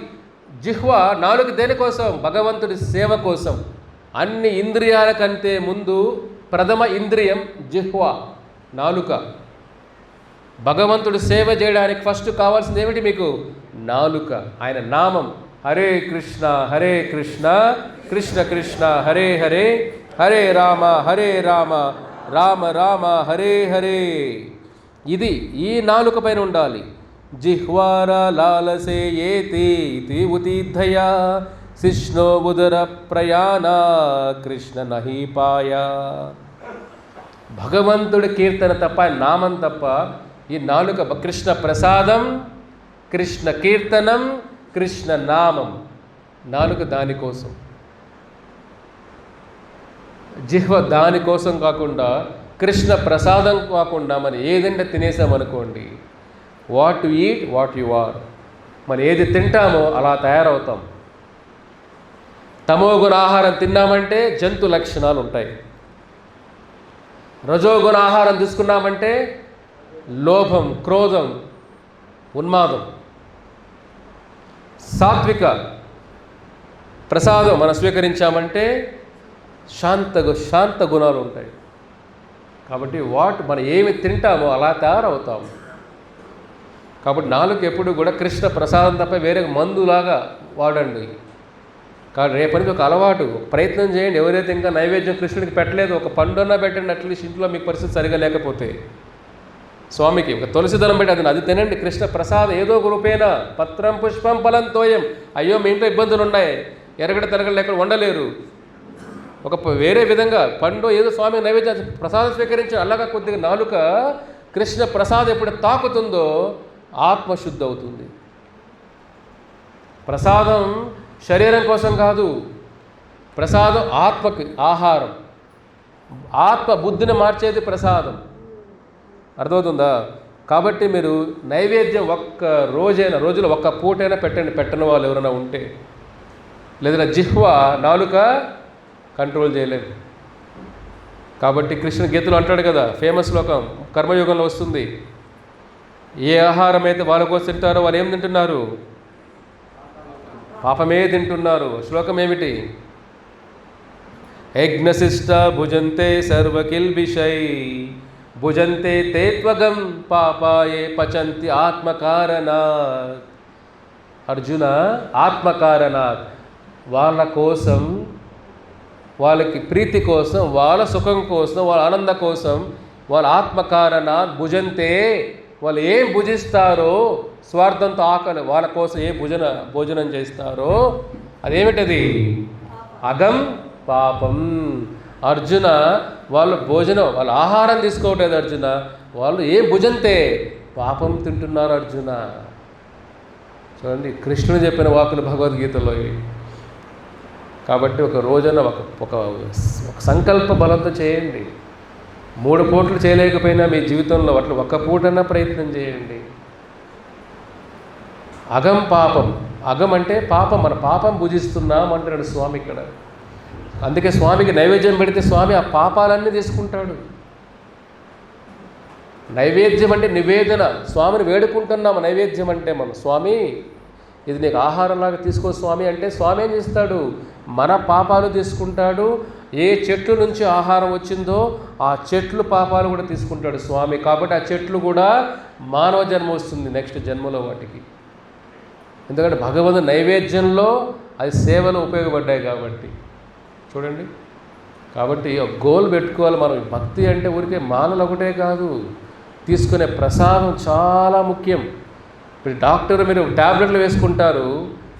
జిహ్వ నాలుగు దేనికోసం? భగవంతుడి సేవ కోసం. అన్ని ఇంద్రియాల కంటే ముందు ప్రథమ ఇంద్రియం జిహ్వ, నాలుక. భగవంతుడు సేవ చేయడానికి ఫస్ట్ కావాల్సింది ఏమిటి మీకు? నాలుక. ఆయన నామం హరే కృష్ణ కృష్ణ కృష్ణ హరే హరే, హరే రామ రామ రామ హరే హరే. ఇది ఈ నాలుక పైన ఉండాలి. జిహ్వార లాలసే ఏతి ఉతీద్ధయా శిష్ణో ఉదర ప్రయాణ కృష్ణ నహీపాయ. భగవంతుడి కీర్తన తప్ప, నామం తప్ప ఈ నాలుక. కృష్ణ ప్రసాదం, కృష్ణ కీర్తనం, కృష్ణ నామం. నాలుక దానికోసం. జిహ్వ దానికోసం కాకుండా, కృష్ణ ప్రసాదం కాకుండా మనం ఏదంటే తినేసామనుకోండి, what to eat what you are. మనం ఏది తింటామో అలా తయారవుతాం. తమోగుణ ఆహారం తిన్నామంటే జంతు లక్షణాలు ఉంటాయి. రజోగుణ ఆహారం తీసుకున్నామంటే లోభం, క్రోధం, ఉన్మాదం. సాత్విక ప్రసాదం మనం స్వీకరించామంటే శాంత గుణాలు ఉంటాయి. కాబట్టి మనం ఏమి తింటామో అలా తయారవుతాము. కాబట్టి నాలుగు ఎప్పుడు కూడా కృష్ణ ప్రసాదం తప్ప వేరే మందులాగా వాడండి. కాబట్టి రేపటికి ఒక అలవాటు, ప్రయత్నం చేయండి. ఎవరైతే ఇంకా నైవేద్యం కృష్ణుడికి పెట్టలేదు, ఒక పండున్న పెట్టండి అట్లీస్ట్. ఇంట్లో మీకు పరిస్థితి సరిగా లేకపోతే స్వామికి ఒక తులసి దళం పెట్టి అది తినండి. కృష్ణ ప్రసాదం ఏదో ఒక రూపేణ, పత్రం పుష్పం ఫలం తోయం. అయ్యో మీ ఇంట్లో ఇబ్బందులు ఉన్నాయి, ఎరగడ తెరగడ లేకుండా వండలేరు, ఒక వేరే విధంగా పండు ఏదో స్వామి నైవేద్యం ప్రసాదం స్వీకరించి. అలాగా కొద్దిగా నాలుక కృష్ణ ప్రసాదం ఎప్పుడు తాకుతుందో ఆత్మశుద్ధి అవుతుంది. ప్రసాదం శరీరం కోసం కాదు, ప్రసాదం ఆత్మకి ఆహారం. ఆత్మ బుద్ధిని మార్చేది ప్రసాదం. అర్థమవుతుందా? కాబట్టి మీరు నైవేద్యం రోజులో ఒక్క పూటైనా పెట్టండి, పెట్టని వాళ్ళు ఎవరైనా ఉంటే. లేదా జిహ్వ, నాలుక కంట్రోల్ చేయలేము. కాబట్టి కృష్ణ గీతలో అంటాడు కదా, ఫేమస్ శ్లోకం కర్మయోగంలో వస్తుంది. ఏ ఆహారం అయితే వాళ్ళ కోసం తింటారో వాళ్ళు ఏం తింటున్నారు? పాపమే తింటున్నారు. శ్లోకం ఏమిటి? యజ్ఞశిష్ట భుజంతే సర్వకిల్బిషై భుజంతే తేత్వగం పాపాయే పచంతి ఆత్మకారణాత్. అర్జున, ఆత్మకారణాత్. వాళ్ళ కోసం, వాళ్ళకి ప్రీతి కోసం, వాళ్ళ సుఖం కోసం, వాళ్ళ ఆనందం కోసం, వాళ్ళ ఆత్మకారణాత్ భుజంతే. వాళ్ళు ఏం భుజిస్తారో, స్వార్థంతో ఆకలి వాళ్ళ కోసం ఏ భోజనం చేస్తారో అదేమిటది? అగం పాపం. అర్జున, వాళ్ళు వాళ్ళ ఆహారం తీసుకోవట్లేదు అర్జున, వాళ్ళు ఏ భుజంతే పాపం తింటున్నారు అర్జున. చూడండి, కృష్ణుడు చెప్పిన వాకులు భగవద్గీతలో ఇవి. కాబట్టి ఒక రోజున ఒక సంకల్ప బలంతో చేయండి. 3 పూటలు చేయలేకపోయినా మీ జీవితంలో అట్లా ఒక్క పూటన్నా ప్రయత్నం చేయండి. అగం పాపం. అగం అంటే పాపం, మన పాపం భుజిస్తున్నాం అంటాడు స్వామి ఇక్కడ. అందుకే స్వామికి నైవేద్యం పెడితే స్వామి ఆ పాపాలన్నీ తీసుకుంటాడు. నైవేద్యం అంటే నివేదన, స్వామిని వేడుకుంటున్నాము. నైవేద్యం అంటే మనం, స్వామి ఇది నీకు ఆహారంలాగా తీసుకో స్వామి అంటే, స్వామి ఏం చేస్తాడు? మన పాపాలు తీసుకుంటాడు. ఏ చెట్టు నుంచి ఆహారం వచ్చిందో ఆ చెట్లు పాపాలు కూడా తీసుకుంటాడు స్వామి. కాబట్టి ఆ చెట్లు కూడా మానవ జన్మ వస్తుంది నెక్స్ట్ జన్మలో వాటికి. ఎందుకంటే భగవంతుని నైవేద్యంలో అది సేవలు ఉపయోగపడ్డాయి కాబట్టి. చూడండి, కాబట్టి ఒక గోల్ పెట్టుకోవాలి మనం. భక్తి అంటే ఊరికే మాలలు ఒకటే కాదు, తీసుకునే ప్రసాదం చాలా ముఖ్యం. ఇప్పుడు డాక్టర్ మీరు ట్యాబ్లెట్లు వేసుకుంటారు,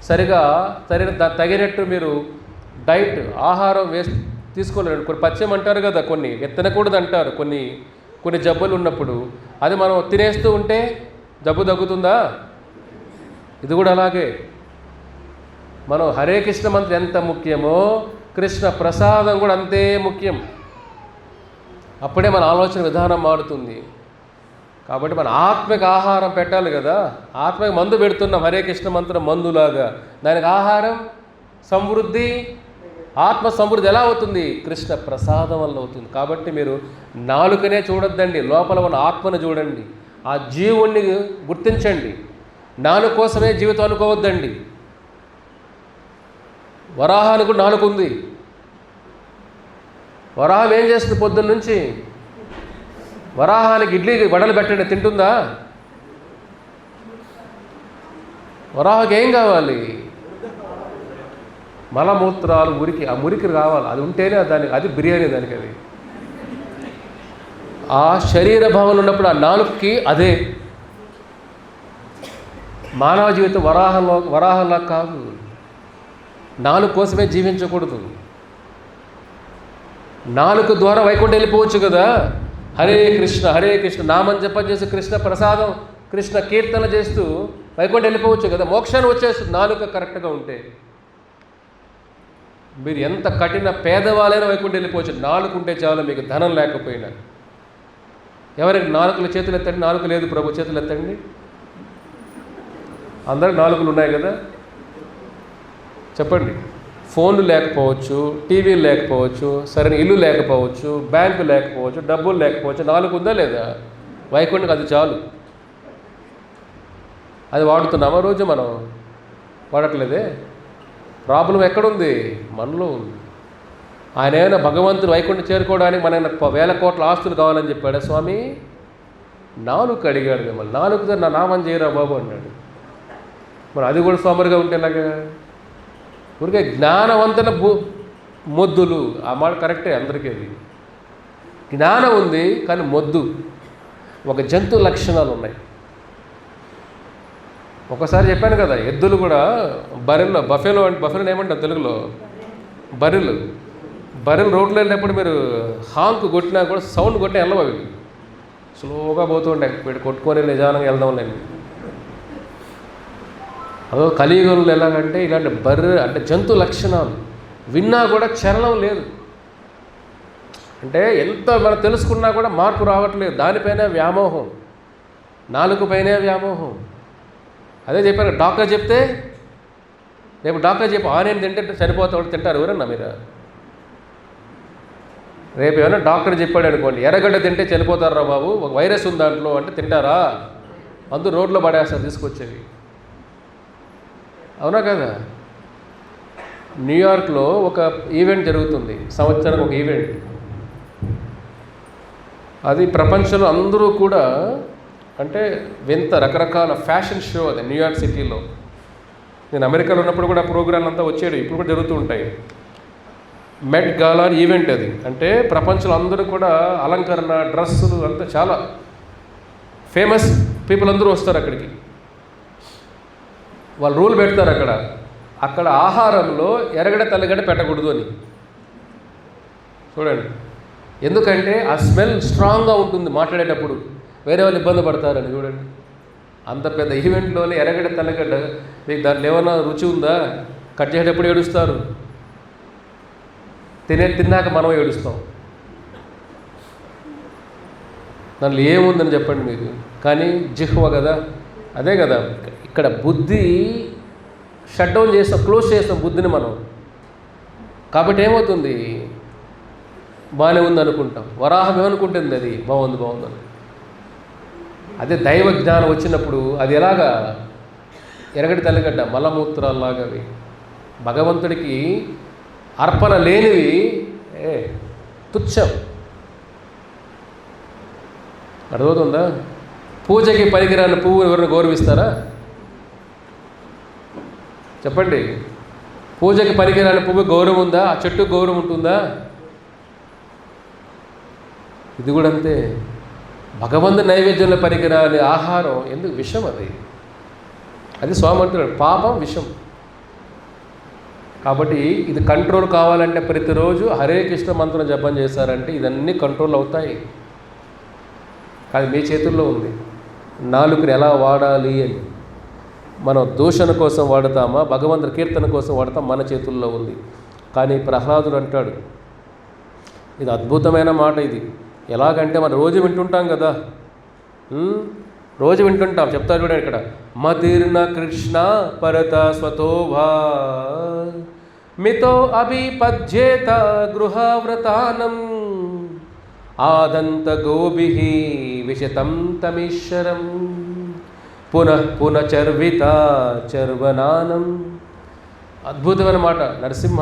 సరిగా తగినట్టు మీరు డైట్ ఆహారం తీసుకోలేరు. కొన్ని పచ్చం అంటారు కదా, కొన్ని తినకూడదు అంటారు కొన్ని జబ్బులు ఉన్నప్పుడు. అది మనం తినేస్తూ ఉంటే జబ్బు తగ్గుతుందా? ఇది కూడా అలాగే. మనం హరే కృష్ణ మంత్రం ఎంత ముఖ్యమో కృష్ణ ప్రసాదం కూడా అంతే ముఖ్యం. అప్పుడే మన ఆలోచన విధానం మారుతుంది. కాబట్టి మన ఆత్మకి ఆహారం పెట్టాలి కదా. ఆత్మకి మందు పెడుతున్నాం, హరే కృష్ణ మంత్రం మందులాగా. దానికి ఆహారం సమృద్ధి, ఆత్మ సమృద్ధి ఎలా అవుతుంది? కృష్ణ ప్రసాదం వల్ల అవుతుంది. కాబట్టి మీరు నాలుకనే చూడొద్దండి, లోపల ఉన్న ఆత్మను చూడండి, ఆ జీవుణ్ణి గుర్తించండి. నాలుక కోసమే జీవితం అనుకోవద్దండి. వరాహానికి కూడా నాలుక ఉంది. వరాహం ఏం చేస్తుంది పొద్దున్న నుంచి? వరాహానికి ఇడ్లీ వడలు పెట్టండి, తింటుందా? వరాహకి ఏం కావాలి? మలమూత్రాలు, మురికి. ఆ మురికి రావాలి, అది ఉంటేనే దానికి, అది బిర్యానీ దానికి. అది ఆ శరీర భావన ఉన్నప్పుడు ఆ నాలుగుకి అదే. మానవ జీవితం వరాహంలా కాదు. నాలుగు కోసమే జీవించకూడదు. నాలుగు ద్వారా వైకుంఠం వెళ్ళిపోవచ్చు కదా. హరే కృష్ణ నామం జపం చేసి కృష్ణ ప్రసాదం, కృష్ణ కీర్తన చేస్తూ వైకుంఠం వెళ్ళిపోవచ్చు కదా. మోక్షాన్ని వచ్చేస్తుంది నాలుక కరెక్ట్గా ఉంటే. మీరు ఎంత కఠిన పేదవాళ్ళైనా వైకుంఠం వెళ్ళిపోవచ్చు, నాలుగు ఉంటే చాలు. మీకు ధనం లేకపోయినా. ఎవరికి నాలుకలు చేతులు ఎత్తండి. నాలుగు లేదు ప్రభు, చేతులు ఎత్తండి. అందరికి నాలుగులు ఉన్నాయి కదా, చెప్పండి. ఫోన్లు లేకపోవచ్చు, టీవీలు లేకపోవచ్చు, సరైన ఇల్లు లేకపోవచ్చు, బ్యాంకు లేకపోవచ్చు, డబ్బులు లేకపోవచ్చు, నాలుగు ఉందా లేదా? వైకుంఠంకి అది చాలు. అది వాడుతున్నామా రోజు? మనం వాడట్లేదే. ప్రాబ్లం ఎక్కడుంది? మనలో ఉంది. ఆయన ఏమైనా భగవంతుడు వైకుంఠం చేరుకోవడానికి మన 1000 కోట్ల ఆస్తులు కావాలని చెప్పాడా స్వామి? నాలుగు అడిగాడు మిమ్మల్ని. నాలుగుతో నా నామం చేయరా బాబు అన్నాడు. మరి అది కూడా సోమరిగా ఉంటేలాగా. ఊరికే జ్ఞానవంతన మొద్దులు, ఆ మాట కరెక్టే అందరికీ. అది జ్ఞానం ఉంది కానీ మొద్దు. ఒక జంతు లక్షణాలు ఉన్నాయి. ఒకసారి చెప్పాను కదా, ఎద్దులు కూడా బర్రెల్లో, బఫెలో ఏమంటారు తెలుగులో? బర్రెలు రోడ్లో వెళ్ళినప్పుడు మీరు హాంక్ కొట్టినా కూడా సౌండ్ కొట్టినా వెళ్ళవు. అవి స్లోగా పోతూ ఉంటాయి. వీడు కొట్టుకొని నిజానంగా వెళ్దాం లేని. అదో కలియుగంలో ఎలాగంటే ఇలాంటి బర్రె అంటే జంతు లక్షణాలు విన్నా కూడా చలనం లేదు. అంటే ఎంత మనం తెలుసుకున్నా కూడా మార్పు రావట్లేదు. దానిపైనే వ్యామోహం, నాలుగుపైనే వ్యామోహం. అదే చెప్పారు. డాక్టర్ చెప్తే, రేపు డాక్టర్ చెప్పి ఆనియన్ తింటే చనిపోతాడు, తింటారు ఎవరన్నా మీరు? రేపు ఏమైనా డాక్టర్ చెప్పాడు అనుకోండి, ఎర్రగడ్డ తింటే చనిపోతారా బాబు, ఒక వైరస్ ఉంది దాంట్లో అంటే తింటారా? అందరూ రోడ్లో పడేస్తారు తీసుకొచ్చేవి. అవునా కదా? న్యూయార్క్లో ఒక ఈవెంట్ జరుగుతుంది, సంవత్సరం ఒక ఈవెంట్. అది ప్రపంచంలో అందరూ కూడా అంటే వింత రకరకాల ఫ్యాషన్ షో. అది న్యూయార్క్ సిటీలో. నేను అమెరికాలో ఉన్నప్పుడు కూడా ప్రోగ్రాం అంతా వచ్చేది, ఇప్పుడు కూడా జరుగుతూ ఉంటాయి. మెట్ గాలా ఈవెంట్ అది. అంటే ప్రపంచంలో అందరూ కూడా అలంకరణ, డ్రెస్సులు అంతా చాలా ఫేమస్ పీపుల్ అందరూ వస్తారు అక్కడికి. వాళ్ళు రూల్ పెడతారు అక్కడ ఆహారంలో ఎర్రగడ్డ తెల్లగడ్డ పెట్టకూడదు అని. చూడండి, ఎందుకంటే ఆ స్మెల్ స్ట్రాంగ్గా ఉంటుంది మాట్లాడేటప్పుడు, వేరే వాళ్ళు ఇబ్బంది పడతారని. చూడండి, అంత పెద్ద ఈవెంట్లోనే ఎర్రగడ్డ తెల్లగడ్డ, మీకు దాంట్లో ఏమైనా రుచి ఉందా? కట్ చేసేటప్పుడు ఏడుస్తారు, తిన్నాక మనం ఏడుస్తాం. దాంట్లో ఏముందని చెప్పండి మీకు. కానీ జిహ్వ కదా, అదే కదా. ఇక్కడ బుద్ధి షట్ డౌన్ చేస్తాం, క్లోజ్ చేస్తాం బుద్ధిని మనం. కాబట్టి ఏమవుతుంది? బాగానే ఉంది అనుకుంటాం. వరాహం ఏమనుకుంటుంది? అది బాగుంది అని. అదే దైవ జ్ఞానం వచ్చినప్పుడు అది ఎలాగా ఎరగడి తెల్లగడ్డ మలమూత్రాల్లాగా అవి భగవంతుడికి అర్పణ లేనివి తుచ్చం. అర్థమవుతుందా? పూజకి పనికిరాని పువ్వు ఎవరిని గౌరవిస్తారా చెప్పండి? పూజకి పనికిరాని పువ్వు గౌరవం ఉందా? ఆ చెట్టుకు గౌరవం ఉంటుందా? ఇది కూడా అంతే. భగవంతు నైవేద్యంలో పనికిరాని ఆహారం ఎందుకు? విషం అది స్వామి అంటున్నాడు, పాపం విషం. కాబట్టి ఇది కంట్రోల్ కావాలంటే ప్రతిరోజు హరే కృష్ణ మంత్రం జపం చేశారంటే ఇదన్నీ కంట్రోల్ అవుతాయి. కానీ మీ చేతుల్లో ఉంది నాలుకని ఎలా వాడాలి అని. మనం దూషణ కోసం వాడతామా, భగవంతుడి కీర్తన కోసం వాడతాం, మన చేతుల్లో ఉంది. కానీ ప్రహ్లాదుడు అంటాడు, ఇది అద్భుతమైన మాట. ఇది ఎలాగంటే మనం రోజు వింటుంటాం కదా, రోజు వింటుంటాం. చెప్తారు కూడా ఇక్కడ, మతిర్న కృష్ణ పరత స్వతోభా మితో అభిపజ్యేత గృహవ్రతానం ఆదంత గోభిః విశతం తమీశ్వరం పునః పునచర్విత చర్వనానం. అద్భుతమైన మాట. నరసింహ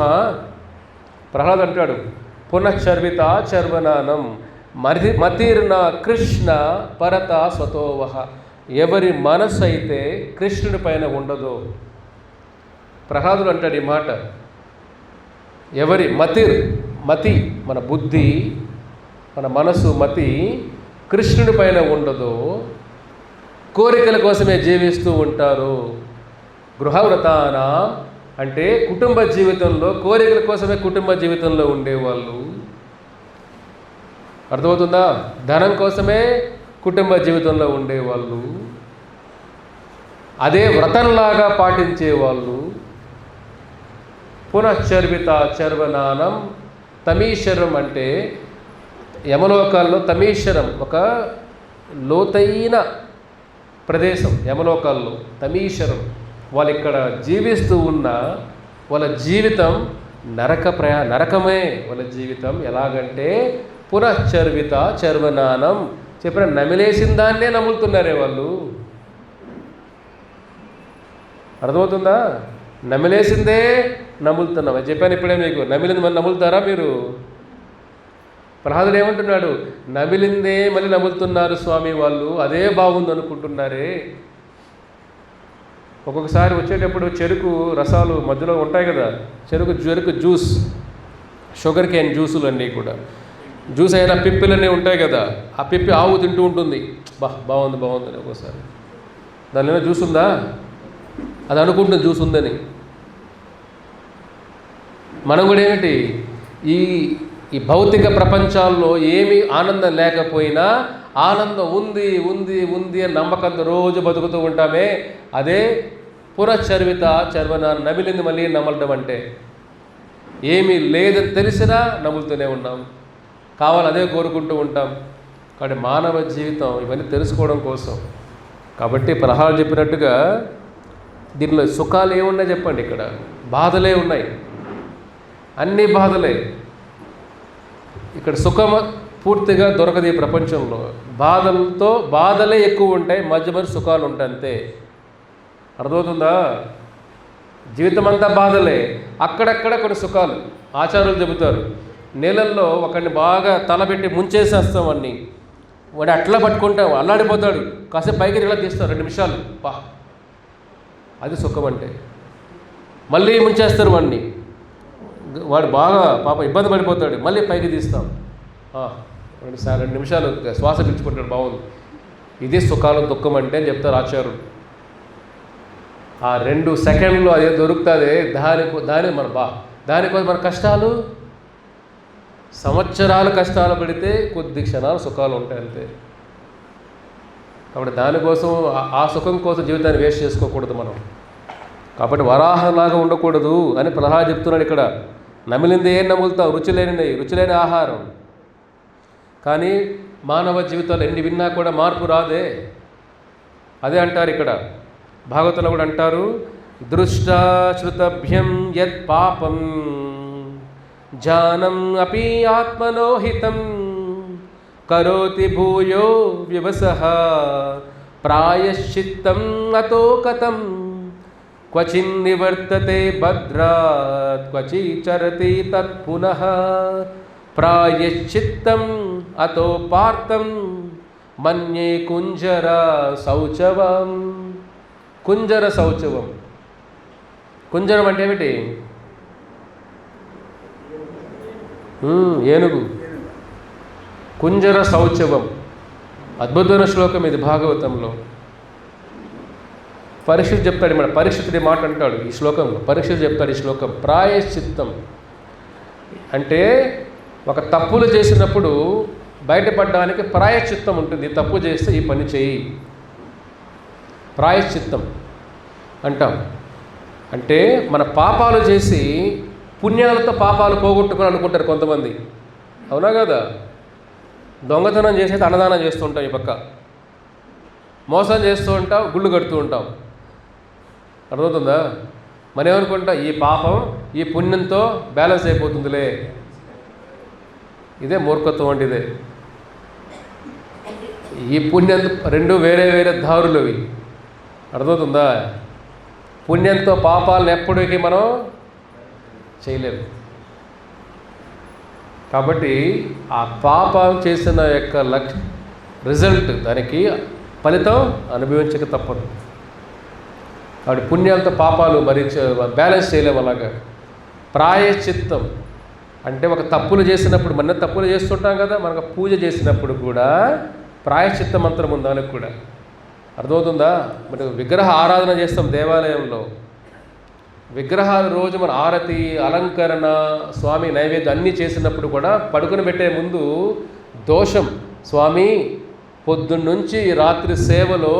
ప్రహ్లాద్ అంటాడు, పునశ్చర్విత చర్వనానం మతిర్న కృష్ణ పరత స్వతోవహ. ఎవరి మనసు అయితే కృష్ణుడి పైన ఉండదో, ప్రహ్లాదుడు అంటాడు ఈ మాట, ఎవరి మతి మన బుద్ధి, మన మనసు, మతి కృష్ణుడి పైన ఉండదో, కోరికల కోసమే జీవిస్తూ ఉంటారు. గృహవ్రతాన అంటే కుటుంబ జీవితంలో కోరికల కోసమే కుటుంబ జీవితంలో ఉండేవాళ్ళు. అర్థమవుతుందా? ధనం కోసమే కుటుంబ జీవితంలో ఉండేవాళ్ళు, అదే వ్రతంలాగా పాటించేవాళ్ళు. పునశ్చర్విత చర్వనానం తమీశ్వరం అంటే యమలోకాల్లో తమీశ్వరం ఒక లోతైన ప్రదేశం. యమలోకాల్లో తమీశ్వరం. వాళ్ళు ఇక్కడ జీవిస్తూ ఉన్న వాళ్ళ జీవితం నరకమే వాళ్ళ జీవితం. ఎలాగంటే పునశ్చర్విత చర్వనానం చెప్పిన నమిలేసిన దాన్నే నములుతున్నారే వాళ్ళు. అర్థమవుతుందా? నమిలేసిందే నములుతున్నాం. అని చెప్పాను ఇప్పుడే మీకు. నమిలింది మళ్ళీ నములుతారా మీరు? ప్రహ్లాదుడు ఏమంటున్నాడు, నమిలిందే మళ్ళీ నములుతున్నారు స్వామి వాళ్ళు, అదే బాగుంది అనుకుంటున్నారే. ఒక్కొక్కసారి వచ్చేటప్పుడు చెరుకు రసాలు మధ్యలో ఉంటాయి కదా, చెరుకు జ్యూస్, షుగర్ కేన్ జ్యూసులు అన్నీ కూడా, జ్యూస్ అయినా పిప్పిలన్నీ ఉంటాయి కదా, ఆ పిప్పి ఆవు తింటూ ఉంటుంది, బాగుంది అని. ఒక్కోసారి దానిలో జ్యూస్ ఉందా, అది అనుకుంటుంది జ్యూస్ ఉందని. మనం కూడా ఏమిటి, ఈ భౌతిక ప్రపంచాల్లో ఏమీ ఆనందం లేకపోయినా ఆనందం ఉంది అని నమ్మకంతో రోజు బతుకుతూ ఉంటామే. అదే పునశ్చర్విత చర్వనాన్ని నమిలింది మళ్ళీ నమలడం అంటే. ఏమీ లేదని తెలిసినా నములుతూనే ఉన్నాం, కావాలి అదే కోరుకుంటూ ఉంటాం. కాబట్టి మానవ జీవితం ఇవన్నీ తెలుసుకోవడం కోసం. కాబట్టి ప్రహ్లాదుడు చెప్పినట్టుగా దీనిలో సుఖాలు ఏమున్నాయి చెప్పండి? ఇక్కడ బాధలే ఉన్నాయి, అన్ని బాధలే. ఇక్కడ సుఖం పూర్తిగా దొరకదు ఈ ప్రపంచంలో. బాధలే ఎక్కువ ఉంటాయి, మధ్య సుఖాలు ఉంటాయి అంతే. అర్థమవుతుందా? జీవితం అంతా బాధలే, అక్కడక్కడ కొన్ని సుఖాలు. ఆచార్యులు చెబుతారు, నీళ్ళల్లో ఒకడిని బాగా తలబెట్టి ముంచేసేస్తాం అన్నీ, వాడు అట్లా పట్టుకుంటాం, అల్లాడిపోతాడు, కాసేపు పైకి ఇలా తీస్తారు 2 నిమిషాలు, అది సుఖం అంటే. మళ్ళీ ముంచేస్తారు వాడిని, వాడు బాగా పాపం ఇబ్బంది పడిపోతాడు, మళ్ళీ పైకి తీస్తాం, 2 నిమిషాలు శ్వాస పీల్చుకుంటాడు, బాగుంది. ఇది సుఖాలు దుఃఖం అంటే అని చెప్తారు ఆచార్యులు. ఆ 2 సెకండ్లు అదే దొరుకుతుంది, దానికోసం మన కష్టాలు, సంవత్సరాలు కష్టాలు పడితే కొద్ది క్షణాలు సుఖాలు ఉంటాయి అంతే. కాబట్టి దానికోసం ఆ సుఖం కోసం జీవితాన్ని వేస్ట్ చేసుకోకూడదు మనం. కాబట్టి వరాహంలాగా ఉండకూడదు అని ప్రహ్లాదుడు చెప్తున్నాడు ఇక్కడ. నమిలింది ఏం నములుతాం? రుచిలేని ఆహారం. కానీ మానవ జీవితాలు ఎన్ని విన్నా కూడా మార్పు రాదే. అదే అంటారు ఇక్కడ భాగవతంలో కూడా అంటారు, దృష్టా శ్రుతభ్యం యత్ పాపం జానం అపి ఆత్మనో హితం కరోతి భూయో వివసః ప్రాయశ్చిత్తం అతో కథం క్వచిన్ నివర్తతే భద్రాత్ క్వచి చరతి తత్ పునః ప్రాయశ్చిత్తం అతో పార్థం మన్యే కుంజర శౌచవం. కుంజర శౌచవం. కుంజరం అంటే ఏమిటి? ఏనుగు. కుంజర శౌచవం. అద్భుతమైన శ్లోకం ఇది భాగవతంలో. పరీక్షిత్ చెప్తాడు, మన పరీక్షితుడి మాట అంటాడు ఈ శ్లోకంలో. పరీక్షిత్ చెప్తాడు ఈ శ్లోకం. ప్రాయశ్చిత్తం అంటే ఒక తప్పులు చేసినప్పుడు బయటపడడానికి ప్రాయశ్చిత్తం ఉంటుంది. తప్పు చేస్తే ఈ పని చేయి, ప్రాయశ్చిత్తం అంటాం. అంటే మన పాపాలు చేసి పుణ్యాలతో పాపాలు పోగొట్టుకుని అనుకుంటారు కొంతమంది. అవునా కదా? దొంగతనం చేసేది అన్నదానం చేస్తూ ఉంటాం, ఈ పక్క మోసం చేస్తూ ఉంటాం, గుళ్ళు కడుతూ ఉంటాం. అర్థమవుతుందా? మనం ఏమనుకుంటాం, ఈ పాపం ఈ పుణ్యంతో బ్యాలెన్స్ అయిపోతుందిలే. ఇదే మూర్ఖత్వం అంటే. ఇదే ఈ పుణ్యం రెండు వేరే వేరే దారులు అవి. అర్థమవుతుందా? పుణ్యంతో పాపాలను ఎప్పటికీ మనం చేయలేము. కాబట్టి ఆ పాపం చేసిన యొక్క రిజల్ట్, దానికి ఫలితం అనుభవించక తప్పదు. కాబట్టి పుణ్యాలతో పాపాలు బ్యాలెన్స్ చేయలేము. అలాగా ప్రాయశ్చిత్తం అంటే ఒక తప్పులు చేసినప్పుడు, మన తప్పులు చేస్తుంటాం కదా, మనకు పూజ చేసినప్పుడు కూడా ప్రాయశ్చిత్త మంత్రం ఉంది దానికి కూడా. అర్థమవుతుందా? మరి విగ్రహ ఆరాధన చేస్తాం దేవాలయంలో. విగ్రహాల రోజు మన ఆరతి, అలంకరణ, స్వామి నైవేద్యం అన్నీ చేసినప్పుడు కూడా పడుకుని పెట్టే ముందు దోషం, స్వామి పొద్దున్నుంచి రాత్రి సేవలో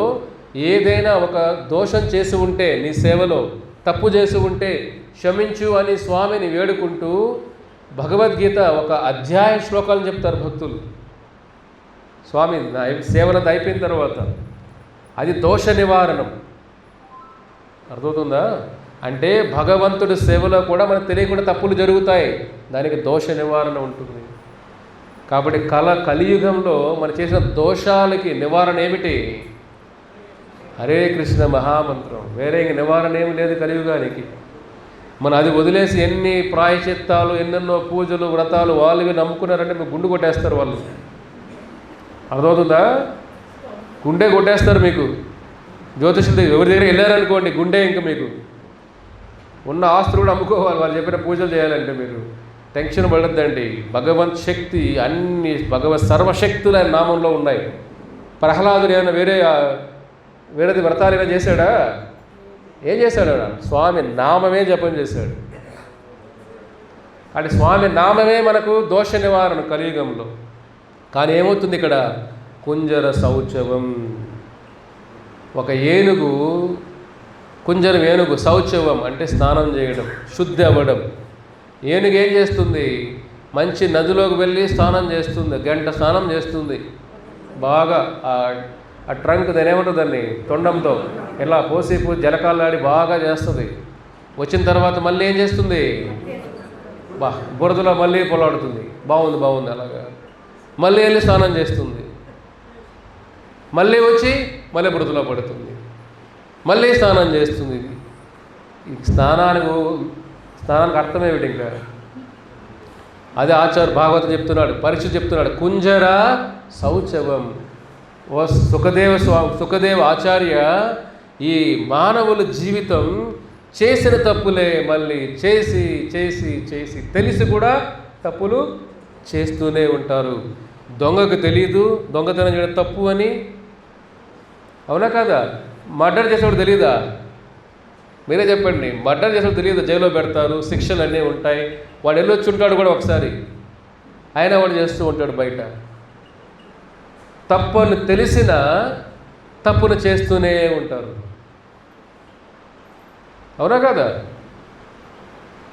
ఏదైనా ఒక దోషం చేసి ఉంటే, నీ సేవలో తప్పు చేసి ఉంటే క్షమించు అని స్వామిని వేడుకుంటూ భగవద్గీత ఒక అధ్యాయ శ్లోకాలను చెప్తారు భక్తులు. స్వామి సేవలంతా అయిపోయిన తర్వాత అది దోష నివారణం. అర్థమవుతుందా? అంటే భగవంతుడి సేవలో కూడా మనకు తెలియకుండా తప్పులు జరుగుతాయి, దానికి దోష నివారణ ఉంటుంది. కాబట్టి కలియుగంలో మనం చేసిన దోషాలకి నివారణ ఏమిటి? హరే కృష్ణ మహామంత్రం. వేరే ఇంక నివారణ ఏమి లేదు కలియుగానికి. మనం అది వదిలేసి ఎన్ని ప్రాయశ్చిత్తాలు, ఎన్నెన్నో పూజలు, వ్రతాలు వాళ్ళవి నమ్ముకున్నారంటే మీకు గుండు కొట్టేస్తారు వాళ్ళు. అర్థమవుతుందా? గుండె కొట్టేస్తారు మీకు. జ్యోతిషులు ఎవరి దగ్గర వెళ్ళారనుకోండి, గుండె ఇంకా మీకు ఉన్న ఆస్తులు కూడా అమ్ముకోవాలి వాళ్ళు చెప్పిన పూజలు చేయాలంటే. మీరు టెన్షన్ పడద్దండి. భగవంత్ శక్తి అన్ని భగవత్ సర్వశక్తులు ఆయన నామంలో ఉన్నాయి. ప్రహ్లాదుడు ఏమైనా వేరేది వ్రతాలు ఏమైనా చేశాడా? ఏం చేశాడు? స్వామి నామమే జపం చేశాడు. అంటే స్వామి నామమే మనకు దోష నివారణ కలియుగంలో. కానీ ఏమవుతుంది ఇక్కడ? కుంజర శౌచవం. ఒక ఏనుగు, కుంజరం ఏనుగు, శౌచవం అంటే స్నానం చేయడం, శుద్ధి అవ్వడం. ఏనుగు ఏం చేస్తుంది? మంచి నదిలోకి వెళ్ళి స్నానం చేస్తుంది, గంట స్నానం చేస్తుంది. బాగా ఆ ట్రంక్ దాని ఏమంటుంది, దాన్ని తొండంతో ఇలా పోసి జలకాలాడి బాగా చేస్తుంది. వచ్చిన తర్వాత మళ్ళీ ఏం చేస్తుంది? బురదలో మళ్ళీ పొలాడుతుంది. బాగుంది అలాగా. మళ్ళీ వెళ్ళి స్నానం చేస్తుంది. మళ్ళీ వచ్చి మళ్ళీ బురదలో పడుతుంది. మళ్ళీ స్నానం చేస్తుంది. ఈ స్నానానికి అర్థమేమిటి? ఇంకా అదే ఆచార్య భాగవతం చెప్తున్నాడు, పరీక్ష చెప్తున్నాడు. కుంజర శౌచవం. ఓ సుఖదేవ ఆచార్య, ఈ మానవుల జీవితం చేసిన తప్పులే మళ్ళీ చేసి చేసి చేసి తెలిసి కూడా తప్పులు చేస్తూనే ఉంటారు. దొంగకు తెలియదు దొంగతనం చేయడం తప్పు అని. అవునా కాదా? మర్డర్ చేసేవాడు తెలియదా? మీరే చెప్పండి. మర్డర్ చేసేవాడు తెలియదు, జైల్లో పెడతారు, శిక్షలు అన్నీ ఉంటాయి. వాడు వెళ్ళొచ్చి ఉంటాడు కూడా ఒకసారి, అయినా వాడు చేస్తూ ఉంటాడు బయట. తప్పును తెలిసిన తప్పును చేస్తూనే ఉంటారు. అవునా కదా?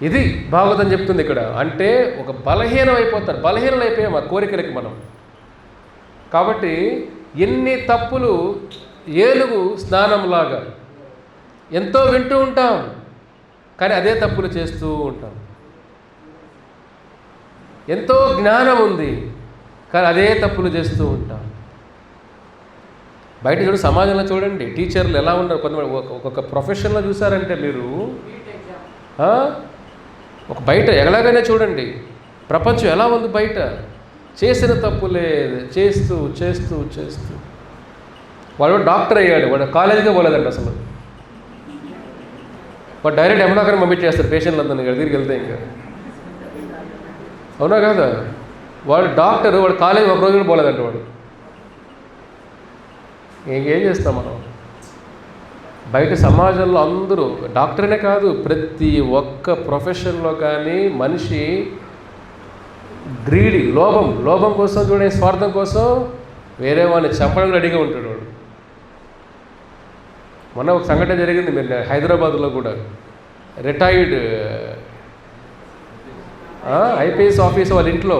ఇది భాగవతం చెప్తుంది ఇక్కడ. అంటే ఒక బలహీనలు అయిపోయాం ఆ కోరికలకి మనం. కాబట్టి ఎన్ని తప్పులు, ఏనుగు స్నానంలాగా ఎంతో వింటూ ఉంటాం, కానీ అదే తప్పులు చేస్తూ ఉంటాం. ఎంతో జ్ఞానం ఉంది, కానీ అదే తప్పులు చేస్తూ ఉంటాం. బయట చూడండి, సమాజంలో చూడండి, టీచర్లు ఎలా ఉన్నారు. కొంతమంది ఒక్కొక్క ప్రొఫెషన్లో చూసారంటే మీరు ఒక బయట ఎలాగైనా చూడండి, ప్రపంచం ఎలా ఉంది బయట. చేసిన తప్పులే చేస్తూ చేస్తూ చేస్తూ వాడు డాక్టర్ అయ్యాడు, వాడు కాలేజీకే పోలేదండి అసలు. వాడు డైరెక్ట్ ఎమనాకరం పంపించేస్తారు చేస్తారు పేషెంట్లు అందరినీ దగ్గరికి వెళ్తే. ఇంకా అవునా కాదా? వాడు డాక్టర్, వాడు కాలేజీ ఒక రోజు కూడా పోలేదంట వాడు. ఇంకేం చేస్తాం మనం? బయట సమాజంలో అందరూ, డాక్టర్నే కాదు, ప్రతి ఒక్క ప్రొఫెషన్లో కానీ మనిషి గ్రీడీ, లోభం కోసం చూడే, స్వార్థం కోసం వేరే వాడిని చంపడం రెడీగా ఉంటాడు వాడు. మొన్న ఒక సంఘటన జరిగింది మీరు హైదరాబాద్లో కూడా. రిటైర్డ్ ఐపీఎస్ ఆఫీసర్ వాళ్ళ ఇంట్లో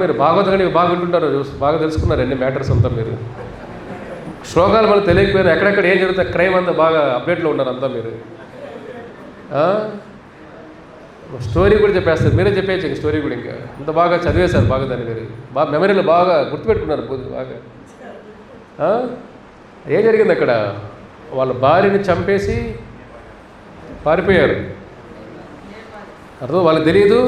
మీరు భాగవతంగా బాగా వింటుంటారు, బాగా తెలుసుకున్నారు అన్ని మ్యాటర్స్ అంతా. మీరు శ్లోకాలు మనకు తెలియకపోయారు, ఎక్కడెక్కడ ఏం జరుగుతుంది క్రైమ్ అంతా బాగా అప్డేట్లో ఉన్నారు అంతా. మీరు స్టోరీ కూడా చెప్పేస్తారు, మీరే చెప్పేయచ్చు స్టోరీ కూడా. ఇంకా అంత బాగా చదివేశారు, బాగా దాన్ని మీరు బాగా మెమరీలో బాగా గుర్తుపెట్టుకున్నారు బాగా. ఏం జరిగింది అక్కడ? వాళ్ళ భార్యని చంపేసి పారిపోయారు. అర్థం? వాళ్ళకి తెలియదు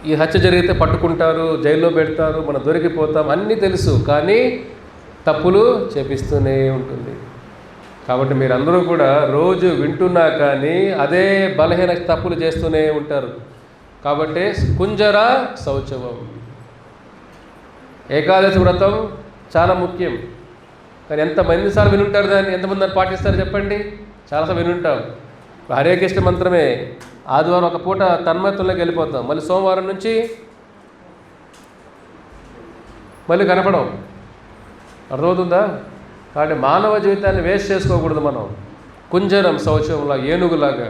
ఈ హత్య జరిగితే పట్టుకుంటారు, జైల్లో పెడతారు, మనం దొరికిపోతాం, అన్నీ తెలుసు, కానీ తప్పులు చేపిస్తూనే ఉంటుంది. కాబట్టి మీరందరూ కూడా రోజు వింటున్నా కానీ అదే బలహీన తప్పులు చేస్తూనే ఉంటారు. కాబట్టి కుంజర శౌచవం, ఏకాదశి వ్రతం చాలా ముఖ్యం. కానీ ఎంతమందిసార్లు వినుంటారు దాన్ని? ఎంతమంది దాన్ని పాటిస్తారు చెప్పండి? చాలాసార్లు వినుంటాం. హరే కృష్ణ మంత్రమే ఆదివారం ఒక పూట తన్మయత్వంలోకి వెళ్ళిపోతాం, మళ్ళీ సోమవారం నుంచి మళ్ళీ కనపడం. అర్థమవుతుందా? కాబట్టి మానవ జీవితాన్ని వేస్ట్ చేసుకోకూడదు మనం. కుంజరం శౌచంలా, ఏనుగులాగా.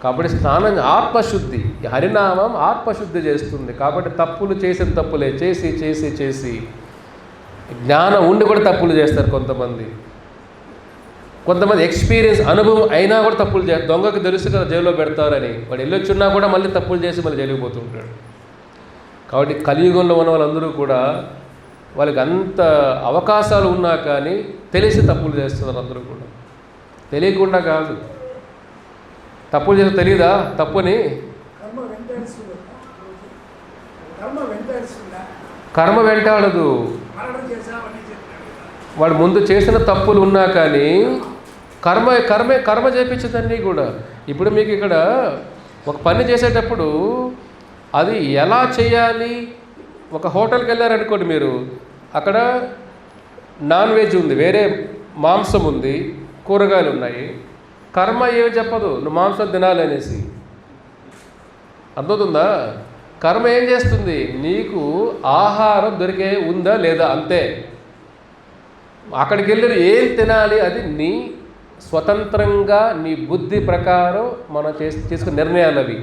కాబట్టి స్నానం ఆత్మశుద్ధి, హరినామం ఆత్మశుద్ధి చేస్తుంది. కాబట్టి తప్పులు చేసిన తప్పులే చేసి చేసి చేసి జ్ఞానం ఉండి కూడా తప్పులు చేస్తారు కొంతమంది. కొంతమంది ఎక్స్పీరియన్స్, అనుభవం అయినా కూడా తప్పులు చేస్తారు. దొంగకు తెలుసు కదా జైల్లో పెడతారని, వాడు వెళ్ళొచ్చున్నా కూడా మళ్ళీ తప్పులు చేసి మళ్ళీ జైలుకి పోతుంటాడు. కాబట్టి కలియుగంలో ఉన్న వాళ్ళందరూ కూడా వాళ్ళకి అంత అవకాశాలు ఉన్నా కానీ తెలిసి తప్పులు చేస్తున్నారు అందరూ కూడా. తెలియకుండా కాదు, తప్పులు చేస్తే తెలియదా తప్పుని? కర్మ వెంటాడదు. వాడు ముందు చేసిన తప్పులు ఉన్నా కానీ కర్మ చేపించదన్నీ కూడా. ఇప్పుడు మీకు ఇక్కడ ఒక పని చేసేటప్పుడు అది ఎలా చేయాలి? ఒక హోటల్కి వెళ్ళారనుకోండి మీరు, అక్కడ నాన్ వెజ్ ఉంది, వేరే మాంసం ఉంది, కూరగాయలు ఉన్నాయి. కర్మ ఏమి చెప్పదు నువ్వు మాంసం తినాలనేసి. అర్థమవుతుందా? కర్మ ఏం చేస్తుంది? నీకు ఆహారం దొరికే ఉందా లేదా అంతే. అక్కడికి వెళ్ళి ఏం తినాలి అది నీ స్వతంత్రంగా నీ బుద్ధి ప్రకారం మనం తీసుకునే నిర్ణయాలు అవి.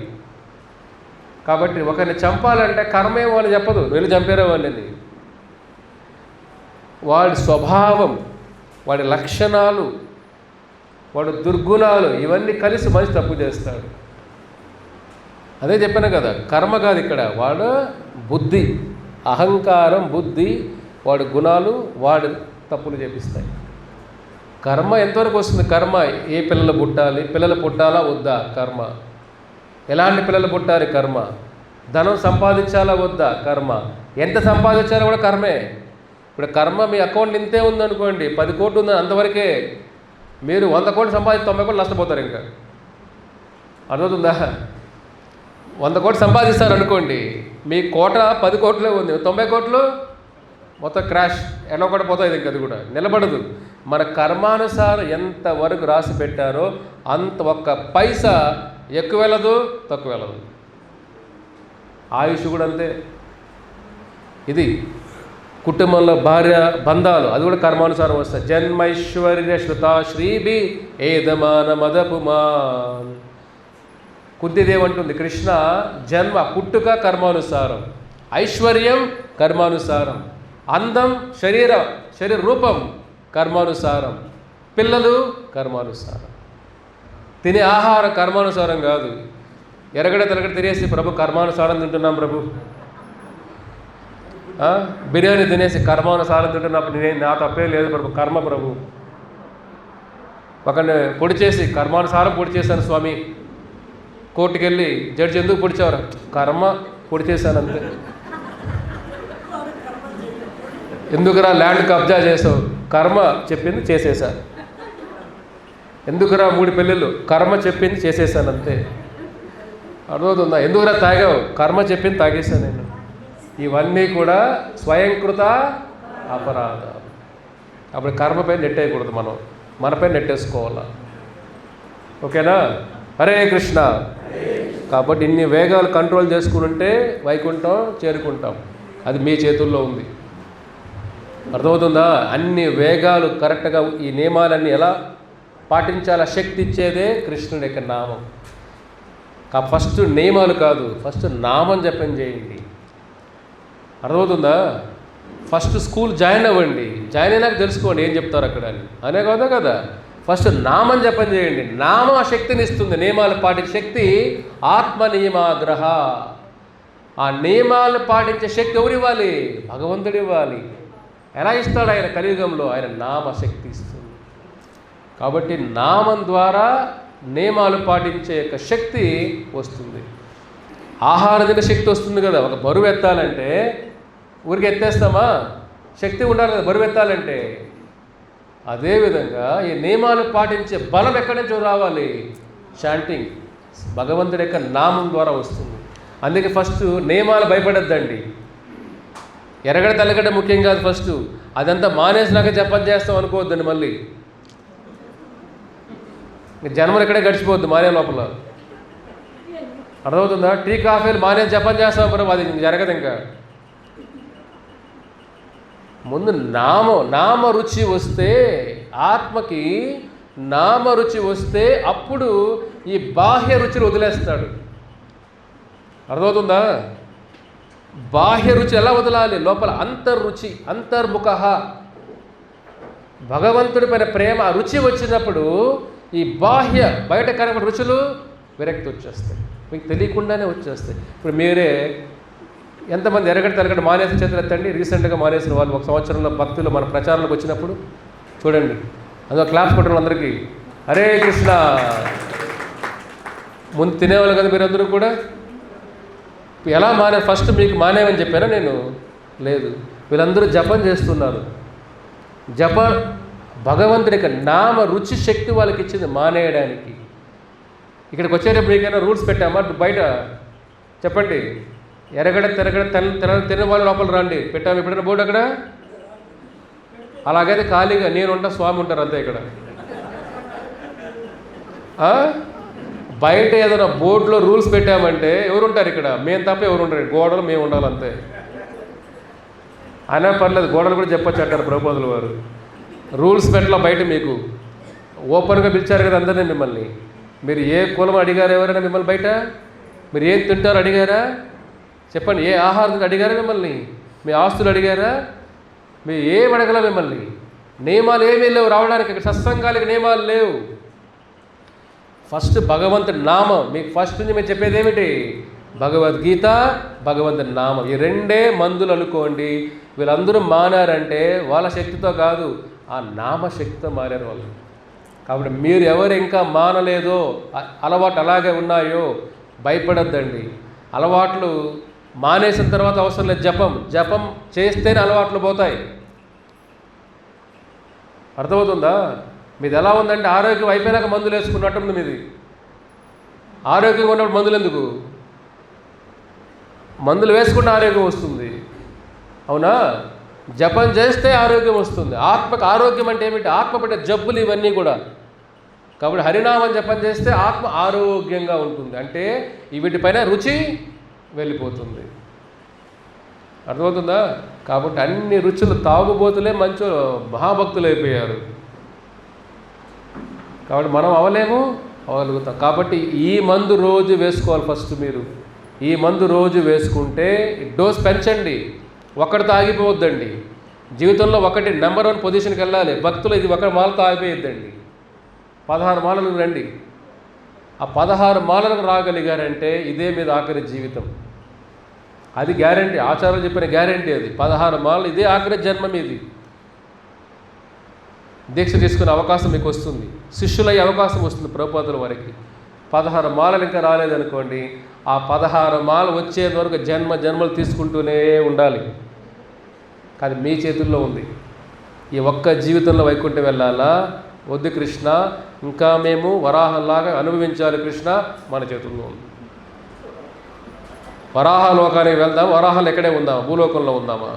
కాబట్టి ఒకరిని చంపాలంటే కర్మే వాళ్ళు చెప్పదు, వీళ్ళు చంపారే వాళ్ళని. వాడి స్వభావం, వాడి లక్షణాలు, వాడి దుర్గుణాలు ఇవన్నీ కలిసి మనిషి తప్పు చేస్తాడు. అదే చెప్పాను కదా, కర్మ కాదు ఇక్కడ, వాడు బుద్ధి, అహంకారం, బుద్ధి, వాడి గుణాలు వాడు తప్పులు చేపిస్తాయి. కర్మ ఎంతవరకు వస్తుంది? కర్మ ఏ పిల్లలు పుట్టాలి, పిల్లలు పుట్టాలా వద్దా కర్మ. ఎలాంటి పిల్లలు పుట్టాలి కర్మ. ధనం సంపాదించాలా వద్దా కర్మ. ఎంత సంపాదించాలో కూడా కర్మే. ఇప్పుడు కర్మ మీ అకౌంట్ ఇంతే ఉందనుకోండి, 10 కోట్లు ఉందని అంతవరకే. మీరు 100 కోట్లు సంపాదించి 90 కోట్లు నష్టపోతారు. ఇంకా అర్థమవుతుందా? 100 కోట్లు సంపాదిస్తారు అనుకోండి, మీ కోట 10 కోట్లే ఉంది, 90 కోట్లు మొత్తం క్రాష్, ఎలా కూడా పోతుంది. ఇంకా అది కూడా నిలబడదు. మన కర్మానుసారం ఎంతవరకు రాసి పెట్టారో అంత ఒక్క పైసా ఎక్కువ వెళ్ళదు, తక్కువ వెళ్ళదు. ఆయుష్ కూడా అంతే. ఇది కుటుంబంలో భార్య బంధాలు, అది కూడా కర్మానుసారం వస్తాయి. జన్మైశ్వర్య శృత శ్రీభి ఏదమాన మదపుమాన్. కుంతిదేవి అంటుంది, కృష్ణ జన్మ పుట్టుక కర్మానుసారం, ఐశ్వర్యం కర్మానుసారం, అందం శరీర రూపం కర్మానుసారం, పిల్లలు కర్మానుసారం, తినే ఆహారం కర్మానుసారం కాదు. ఎరగడ తిరగడ తినేసి ప్రభు కర్మానుసారం తింటున్నాం ప్రభు. బిర్యానీ తినేసి కర్మానుసారం తింటున్నప్పుడు నా తప్పే లేదు ప్రభు, కర్మ ప్రభు. ఒకరిని పొడి చేసి కర్మానుసారం పొడి చేశాను స్వామి, కోర్టుకు వెళ్ళి జడ్జి ఎందుకు పొడిచేవారు, కర్మ పొడి చేశాను అంతే. ఎందుకురా ల్యాండ్ కబ్జా చేసావు, కర్మ చెప్పింది చేసేసాను. ఎందుకురా 3 పెళ్ళిళ్ళు, కర్మ చెప్పింది చేసేసాను అంతే. అర్థమవుతుందా? ఎందుకురా తాగావు, కర్మ చెప్పింది తాగేశాను నేను. ఇవన్నీ కూడా స్వయంకృత అపరాధాలు. అప్పుడు కర్మపై నెట్టేయకూడదు, మనం మనపై నెట్టేసుకోవాలా. ఓకేనా? హరే కృష్ణ. కాబట్టి ఇన్ని వేగాలు కంట్రోల్ చేసుకుంటే వైకుంఠం చేరుకుంటాం. అది మీ చేతుల్లో ఉంది. అర్థమవుతుందా? అన్ని వేగాలు కరెక్ట్గా ఈ నియమాలన్నీ ఎలా పాటించాలా శక్తి ఇచ్చేదే కృష్ణుడి యొక్క నామం. ఫస్ట్ నియమాలు కాదు, ఫస్ట్ నామం జపం చేయండి. అర్థమవుతుందా? ఫస్ట్ స్కూల్ జాయిన్ అవ్వండి, జాయిన్ అయినాక తెలుసుకోండి ఏం చెప్తారు అక్కడ అని. అనే కదా. ఫస్ట్ నామం జపం చేయండి. నామం ఆ శక్తిని ఇస్తుంది. నియమాలు పాటించే శక్తి ఆత్మ నియమాగ్రహ. ఆ నియమాలు పాటించే శక్తి ఎవరు ఇవ్వాలి? భగవంతుడు ఇవ్వాలి. ఎలా ఇస్తాడు ఆయన? కలియుగంలో ఆయన నామశక్తి ఇస్తుంది. కాబట్టి నామం ద్వారా నియమాలు పాటించే యొక్క శక్తి వస్తుంది. ఆహార తినే శక్తి వస్తుంది కదా. ఒక బరువు ఎత్తాలంటే ఊరికి ఎత్తేస్తామా? శక్తి ఉండాలి కదా బరువు ఎత్తాలంటే. అదేవిధంగా ఈ నియమాలు పాటించే బలం ఎక్కడి నుంచో రావాలి? చాంటింగ్, భగవంతుడి యొక్క నామం ద్వారా వస్తుంది. అందుకే ఫస్ట్ నియమాలు భయపడద్దండి. ఎరగడ తెల్లగడ్డ ముఖ్యం కాదు ఫస్ట్. అదంతా మానేసినాక జపం చేస్తాం అనుకోవద్దండి. మళ్ళీ జన్మలు ఇక్కడే గడిచిపోద్ది మానే లోపల. అర్థమవుతుందా? టీ కాఫీలు మానేసి జపం చేస్తాం ప్రభు, అది జరగదు. ఇంకా ముందు నామ రుచి వస్తే, ఆత్మకి నామ రుచి వస్తే అప్పుడు ఈ బాహ్య రుచిని వదిలేస్తాడు. అర్థమవుతుందా? బాహ్య రుచి ఎలా వదలాలి? లోపల అంతర్రుచి, అంతర్ముఖ, భగవంతుడి పైన ప్రేమ రుచి వచ్చినప్పుడు ఈ బాహ్య బయట కనబడే రుచులు విరక్తి వచ్చేస్తాయి, మీకు తెలియకుండానే వచ్చేస్తాయి. ఇప్పుడు మీరే ఎంతమంది ఎరగడ తెరగడ మానేసిన చేతులు ఎత్తండి. రీసెంట్గా మానేసిన వాళ్ళు 1 సంవత్సరంలో భక్తులు మన ప్రచారంలోకి వచ్చినప్పుడు చూడండి. అందులో క్లాప్స్ కొట్టిన అందరికీ హరే కృష్ణ. ముందు తినేవాళ్ళు కదా మీరందరూ కూడా. ఎలా ఫస్ట్ మీకు మానేమని చెప్పానా నేను? లేదు, వీళ్ళందరూ జపం చేస్తున్నారు. భగవంతుడి యొక్క నామ రుచి శక్తి వాళ్ళకి ఇచ్చింది మానేయడానికి. ఇక్కడికి వచ్చేటప్పుడు మీకైనా రూల్స్ పెట్టామా? బయట చెప్పండి. ఎరగడ తెరగడ తిన వాళ్ళు లోపల రండి పెట్టాము ఎప్పుడైనా బోర్డు అక్కడ? అలాగైతే ఖాళీగా నేను ఉంటా, స్వామి ఉంటారు అంతే. ఇక్కడ బయట ఏదైనా బోర్డులో రూల్స్ పెట్టామంటే ఎవరుంటారు ఇక్కడ? మేము తప్ప ఎవరు ఉంటారు? గోడలు మేము ఉండాలంతే. అయినా పర్లేదు, గోడలు కూడా చెప్పొచ్చు అంటారు ప్రభుపాదుల వారు. రూల్స్ పెట్టలా బయట. మీకు ఓపెన్గా పిలిచారు కదా అందరినీ మిమ్మల్ని. మీరు ఏ కులం అడిగారు ఎవరైనా మిమ్మల్ని? బయట మీరు ఏం తింటారు అడిగారా? చెప్పండి. ఏ ఆహారం అడిగారా మిమ్మల్ని? మీ ఆస్తులు అడిగారా? మీరు ఏం అడగల మిమ్మల్ని. నియమాలు ఏమీ లేవు రావడానికి. ఇక్కడ సత్సంగాలకి నియమాలు లేవు. ఫస్ట్ భగవంతుడి నామం. మీకు ఫస్ట్ నుంచి మేము చెప్పేది ఏమిటి? భగవద్గీత, భగవంతుడి నామం. ఈ రెండే మందులు అనుకోండి. వీళ్ళందరూ మానారంటే వాళ్ళ శక్తితో కాదు, ఆ నామశక్తితో మారారు వాళ్ళు. కాబట్టి మీరు ఎవరు ఇంకా మానలేదో, అలవాటు అలాగే ఉన్నాయో భయపడద్దండి. అలవాట్లు మానేసిన తర్వాత అవసరం లేదు. జపం చేస్తేనే అలవాట్లు పోతాయి. అర్థమవుతుందా? మీది ఎలా ఉందంటే ఆరోగ్యం అయిపోయినాక మందులు వేసుకున్నట్టుంది మీది. ఆరోగ్యంగా ఉన్నప్పుడు మందులు ఎందుకు? మందులు వేసుకుంటే ఆరోగ్యం వస్తుంది, అవునా? జపం చేస్తే ఆరోగ్యం వస్తుంది. ఆత్మకు ఆరోగ్యం అంటే ఏమిటి? ఆత్మ పట్టే జబ్బులు ఇవన్నీ కూడా. కాబట్టి హరినామం జపం చేస్తే ఆత్మ ఆరోగ్యంగా ఉంటుంది. అంటే వీటిపైన రుచి వెళ్ళిపోతుంది. అర్థమవుతుందా? కాబట్టి అన్ని రుచులు తాగుబోతులే మంచి మహాభక్తులు అయిపోయారు. కాబట్టి మనం అవగలుగుతాం. కాబట్టి ఈ మందు రోజు వేసుకోవాలి. ఫస్ట్ మీరు ఈ మందు రోజు వేసుకుంటే డోస్ పెంచండి. ఒకటితో ఆగిపోవద్దండి. జీవితంలో ఒకటి నెంబర్ 1 పొజిషన్కి వెళ్ళాలి. భక్తులు ఇది ఒక మాలతో ఆగిపోయిద్దండి. 16 మాలలకు రండి. ఆ 16 మాలలకు రాగలిగారంటే ఇదే మీద ఆఖరి జీవితం. అది గ్యారంటీ, ఆచారాలు చెప్పిన గ్యారంటీ అది. 16 మాలలు, ఇదే ఆఖరి జన్మ మీది. దీక్ష తీసుకునే అవకాశం మీకు వస్తుంది, శిష్యులయ్యే అవకాశం వస్తుంది ప్రభుపాదుల వారికి. 16 మాలలు ఇంకా రాలేదనుకోండి, ఆ 16 మాలలు వచ్చేంత వరకు జన్మలు తీసుకుంటూనే ఉండాలి. కానీ మీ చేతుల్లో ఉంది. ఈ ఒక్క జీవితంలో వైకుంఠం వెళ్ళాలా, వద్దు కృష్ణ, ఇంకా మేము వరాహంలాగా అనుభవించాలి కృష్ణ, మన చేతుల్లో ఉంది. వరాహ లోకానికి వెళ్దాం, వరాహాలు ఎక్కడే ఉందామా, భూలోకంలో ఉందామా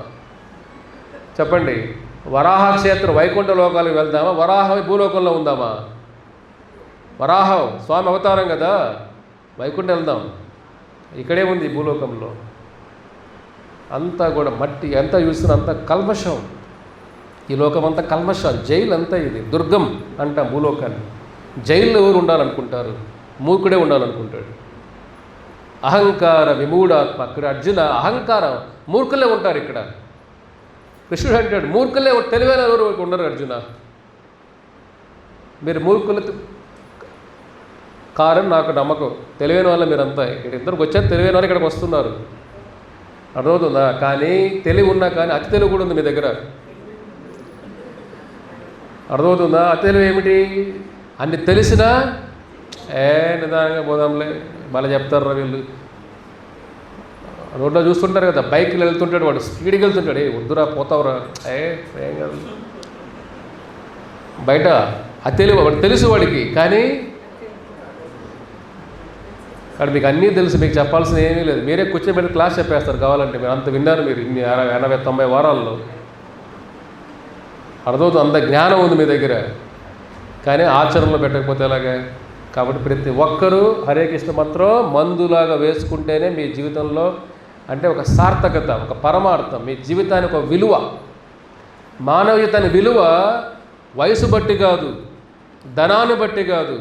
చెప్పండి? వరాహ క్షేత్రం వైకుంఠ లోకాలకు వెళ్దామా, వరాహ భూలోకంలో ఉందామా? వరాహం స్వామి అవతారం కదా, వైకుంఠం వెళ్దాం, ఇక్కడే ఉంది భూలోకంలో. అంతా కూడా మట్టి, ఎంత చూస్తున్నా అంత కల్మషం. ఈ లోకం అంతా కల్మషం, జైలు అంతా ఇది. దుర్గం అంటాం భూలోకాన్ని. జైల్లో ఎవరు ఉండాలనుకుంటారు? మూర్ఖుడే ఉండాలనుకుంటాడు. అహంకార విమూఢాత్మ. ఇక్కడ అర్జున అహంకారం, మూర్ఖులే ఉంటారు ఇక్కడ. కృష్ణుడు అంటాడు మూర్ఖులే, తెలివైన ఎవరు ఉండరు అర్జున. మీరు మూర్ఖులు కారణం నాకు నమ్మకం, తెలివైన వాళ్ళ మీరంతా ఇక్కడ ఇద్దరికి వచ్చారు, తెలివైన వాళ్ళు ఇక్కడికి వస్తున్నారు, అర్థమవుతుందా? కానీ తెలివి ఉన్నా కానీ అతి తెలివి కూడా ఉంది మీ దగ్గర, అర్థమవుతుందా? అతి తెలివి ఏమిటి? అన్ని తెలిసినా నిదానంగా పోదాంలే, మళ్ళీ చెప్తారు వీళ్ళు. రోడ్లో చూస్తుంటారు కదా, బైక్లు వెళ్తుంటాడు వాడు, స్పీడ్కి వెళ్తుంటాడు, వద్దురా పోతావురా, ఏం కాదు. బయట అది తెలివి, వాడు తెలుసు వాడికి, కానీ అక్కడ మీకు అన్నీ తెలుసు, మీకు చెప్పాల్సిన ఏమీ లేదు. మీరే కూర్చోబెట్టి క్లాస్ చెప్పేస్తారు కావాలంటే. మీరు అంత విన్నారు మీరు ఇన్ని 80-90 వారాల్లో, అర్థమవుతుంది. అంత జ్ఞానం ఉంది మీ దగ్గర, కానీ ఆచరణలో పెట్టకపోతే ఎలాగా? కాబట్టి ప్రతి ఒక్కరూ హరే కృష్ణ మంత్రం మందులాగా వేసుకుంటేనే మీ జీవితంలో అంటే ఒక సార్థకత, ఒక పరమార్థం, మీ జీవితానికి ఒక విలువ. మానవ జీవితానికి విలువ వయసు బట్టి కాదు, ధనాన్ని బట్టి కాదు,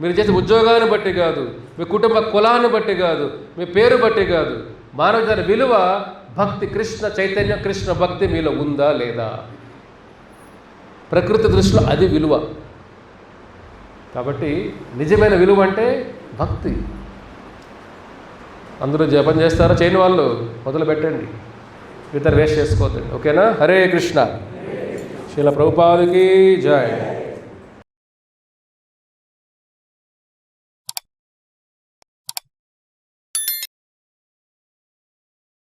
మీరు చేసే ఉద్యోగాన్ని బట్టి కాదు, మీ కుటుంబ కులాన్ని బట్టి కాదు, మీ పేరు బట్టి కాదు. మానవ జీవితానికి విలువ భక్తి, కృష్ణ చైతన్యం, కృష్ణ భక్తి మీలో ఉందా లేదా? ప్రకృతి దృష్టిలో అది విలువ. కాబట్టి నిజమైన విలువ అంటే భక్తి. అందరూ జపం చేస్తారా? చేయని వాళ్ళు మొదలు పెట్టండి, ఇతర వేస్ట్ చేసుకోవద్దండి. ఓకేనా? హరే కృష్ణ. శ్రీల ప్రభుపాదుకి జై.